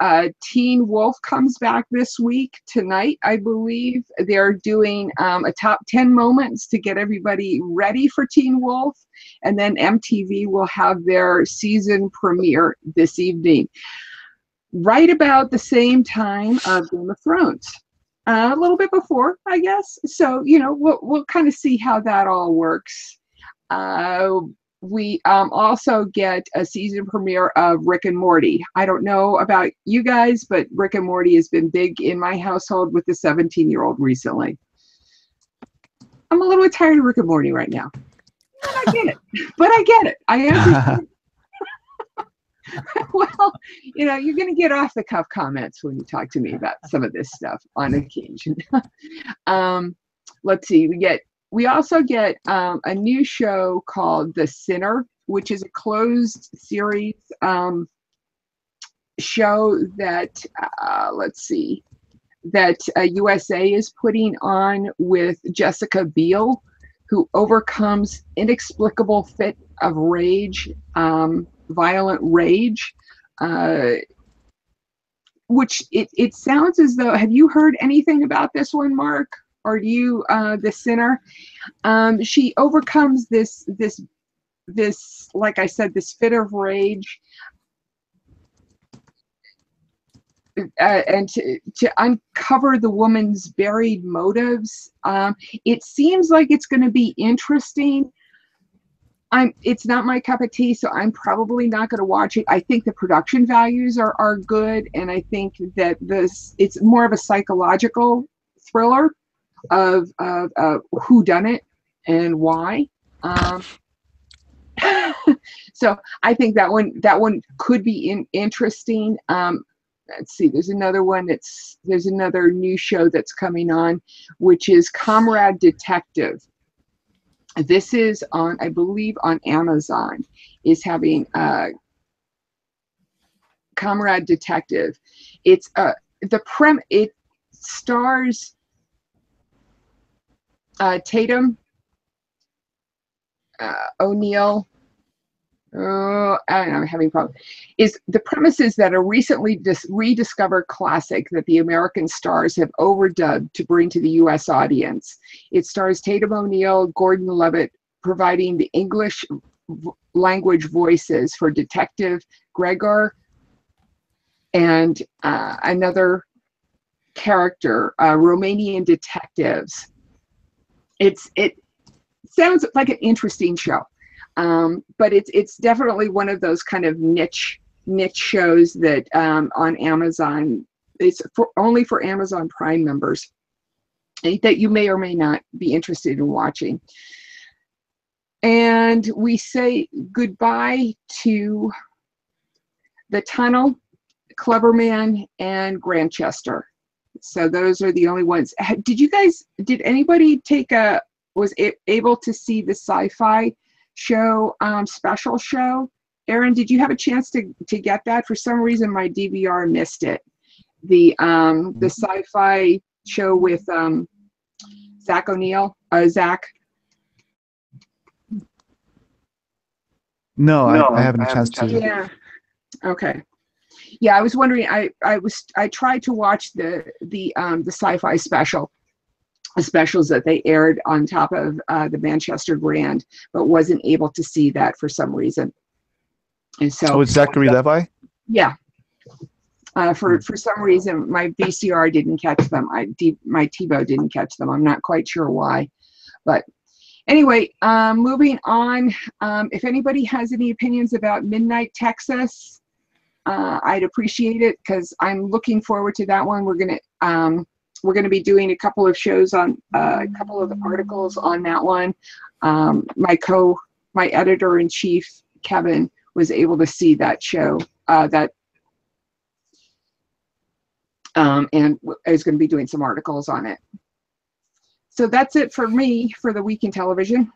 Teen Wolf comes back this week tonight, I believe. They're doing a top 10 moments to get everybody ready for Teen Wolf, and then MTV will have their season premiere this evening, right about the same time of Game of Thrones. A little bit before, I guess. So, we'll kind of see how that all works. We also get a season premiere of Rick and Morty. I don't know about you guys, but Rick and Morty has been big in my household with the 17-year-old recently. I'm a little bit tired of Rick and Morty right now. But I get it. I understand. Well, you're going to get off the cuff comments when you talk to me about some of this stuff on occasion. Let's see. We also get a new show called The Sinner, which is a closed series show that USA is putting on with Jessica Biel, who overcomes inexplicable fit of rage. Violent rage, which it sounds as though, have you heard anything about this one, Mark? Or do you, The Sinner? She overcomes this, like I said, this fit of rage, and to uncover the woman's buried motives. It seems like it's going to be interesting. It's not my cup of tea, so I'm probably not going to watch it. I think the production values are good, and I think that it's more of a psychological thriller of who done it and why. So I think that one could be interesting. Let's see. There's another new show that's coming on, which is Comrade Detective. This is on, I believe, on Amazon, is having Comrade Detective. It's it stars Tatum O'Neill. Oh, I don't know, I'm having problems. The premise is that a recently rediscovered classic that the American stars have overdubbed to bring to the U.S. audience. It stars Tatum O'Neill, Gordon Levitt, providing the English language voices for Detective Gregor and another character, Romanian detectives. It sounds like an interesting show. But it's definitely one of those kind of niche shows that on Amazon, it's only for Amazon Prime members, that you may or may not be interested in watching. And we say goodbye to The Tunnel, Cleverman, and Grantchester. So those are the only ones. Did anybody was able to see the sci-fi show, special show? Aaron, did you have a chance to get that? For some reason, my DVR missed it. The sci-fi show with Zach O'Neill. Zach. No, I haven't had a chance to. Yeah. Okay. Yeah, I was wondering. I tried to watch the sci-fi specials that they aired on top of the Manchester Grand, but wasn't able to see that for some reason. And so, it's Zachary Levi? Yeah. For some reason, my VCR didn't catch them. My TiVo didn't catch them. I'm not quite sure why. But anyway, moving on. If anybody has any opinions about Midnight Texas, I'd appreciate it, because I'm looking forward to that one. We're gonna be doing a couple of shows on a couple of articles on that one. My editor-in-chief, Kevin, was able to see that show, and is going to be doing some articles on it. So that's it for me for the week in television.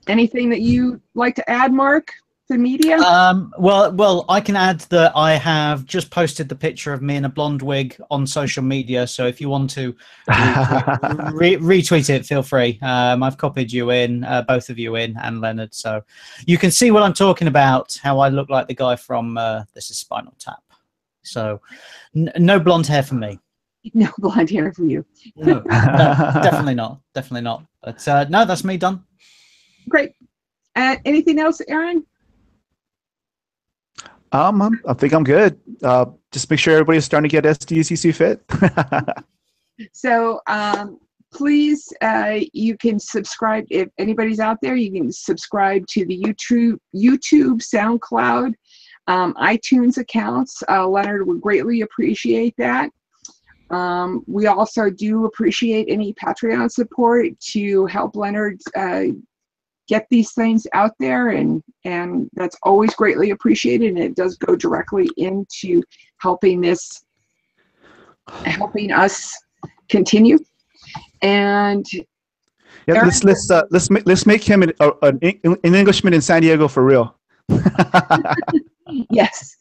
Anything that you'd like to add, Mark, to media? Well, I can add that I have just posted the picture of me in a blonde wig on social media. So if you want to retweet it, feel free. I've copied you in, both of you in, and Leonard. So you can see what I'm talking about, how I look like the guy from This Is Spinal Tap. So no blonde hair for me. No blonde hair for you. No, definitely not. Definitely not. But no, that's me done. Great. Anything else, Aaron? I think I'm good. Just make sure everybody's starting to get SDCCfit. So please, you can subscribe. If anybody's out there, you can subscribe to the YouTube, SoundCloud, iTunes accounts. Leonard would greatly appreciate that. We also do appreciate any Patreon support to help Leonard get these things out there, and that's always greatly appreciated, and it does go directly into helping us continue. And yeah, let's make him an Englishman in San Diego for real. Yes,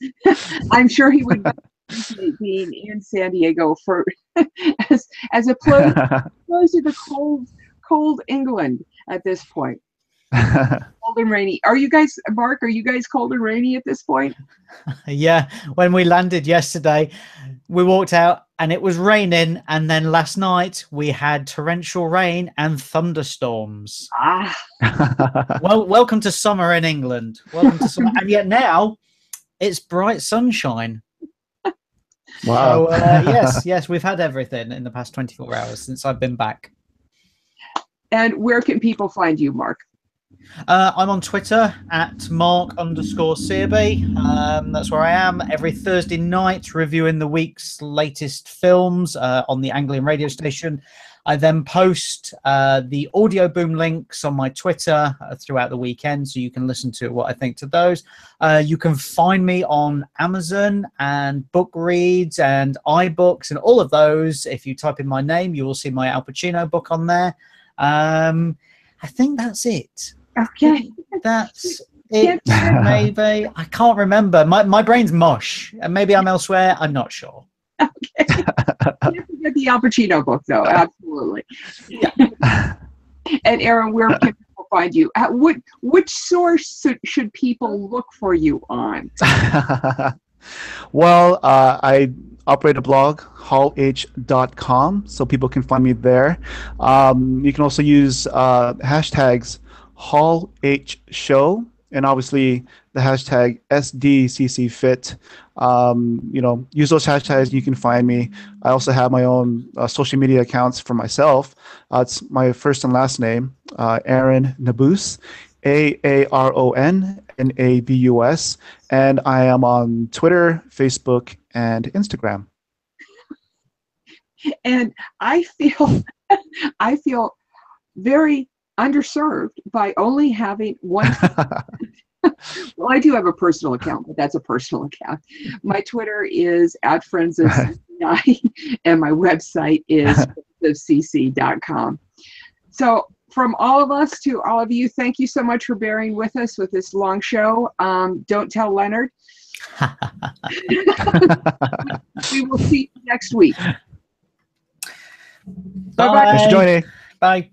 I'm sure he would appreciate being in San Diego for as opposed to the cold England at this point. Cold and rainy. Are you guys, Mark? Are you guys cold and rainy at this point? Yeah. When we landed yesterday, we walked out and it was raining, and then last night we had torrential rain and thunderstorms. Well, welcome to summer in England. Welcome to summer, and yet now it's bright sunshine. Wow. So, yes, we've had everything in the past 24 hours since I've been back. And where can people find you, Mark? I'm on Twitter at Mark_Searby. That's where I am every Thursday night, reviewing the week's latest films on the Anglian radio station. I then post the audio boom links on my Twitter throughout the weekend, so you can listen to what I think to those. You can find me on Amazon and Book Reads and iBooks and all of those. If you type in my name, you will see my Al Pacino book on there. I think that's it. Okay. That's it, maybe. I can't remember. My brain's mush. And maybe I'm elsewhere. I'm not sure. Okay. You have to get the Al Pacino book, though. Absolutely. Yeah. And Aaron, where can people find you? Which source should people look for you on? Well, I operate a blog, hallh.com, so people can find me there. You can also use hashtags hallhshow, and obviously the hashtag SDCCfit. Use those hashtags, you can find me. I also have my own social media accounts for myself. It's my first and last name, Aaron Nabus, AARONNABUS, and I am on Twitter, Facebook, and Instagram. And I feel very underserved by only having one. Well, I do have a personal account, but that's a personal account. My Twitter is @friendsofcc, and my website is SDCC.com. So from all of us to all of you, thank you so much for bearing with us with this long show. Don't tell Leonard. We will see you next week. Bye. Thanks for joining. Bye.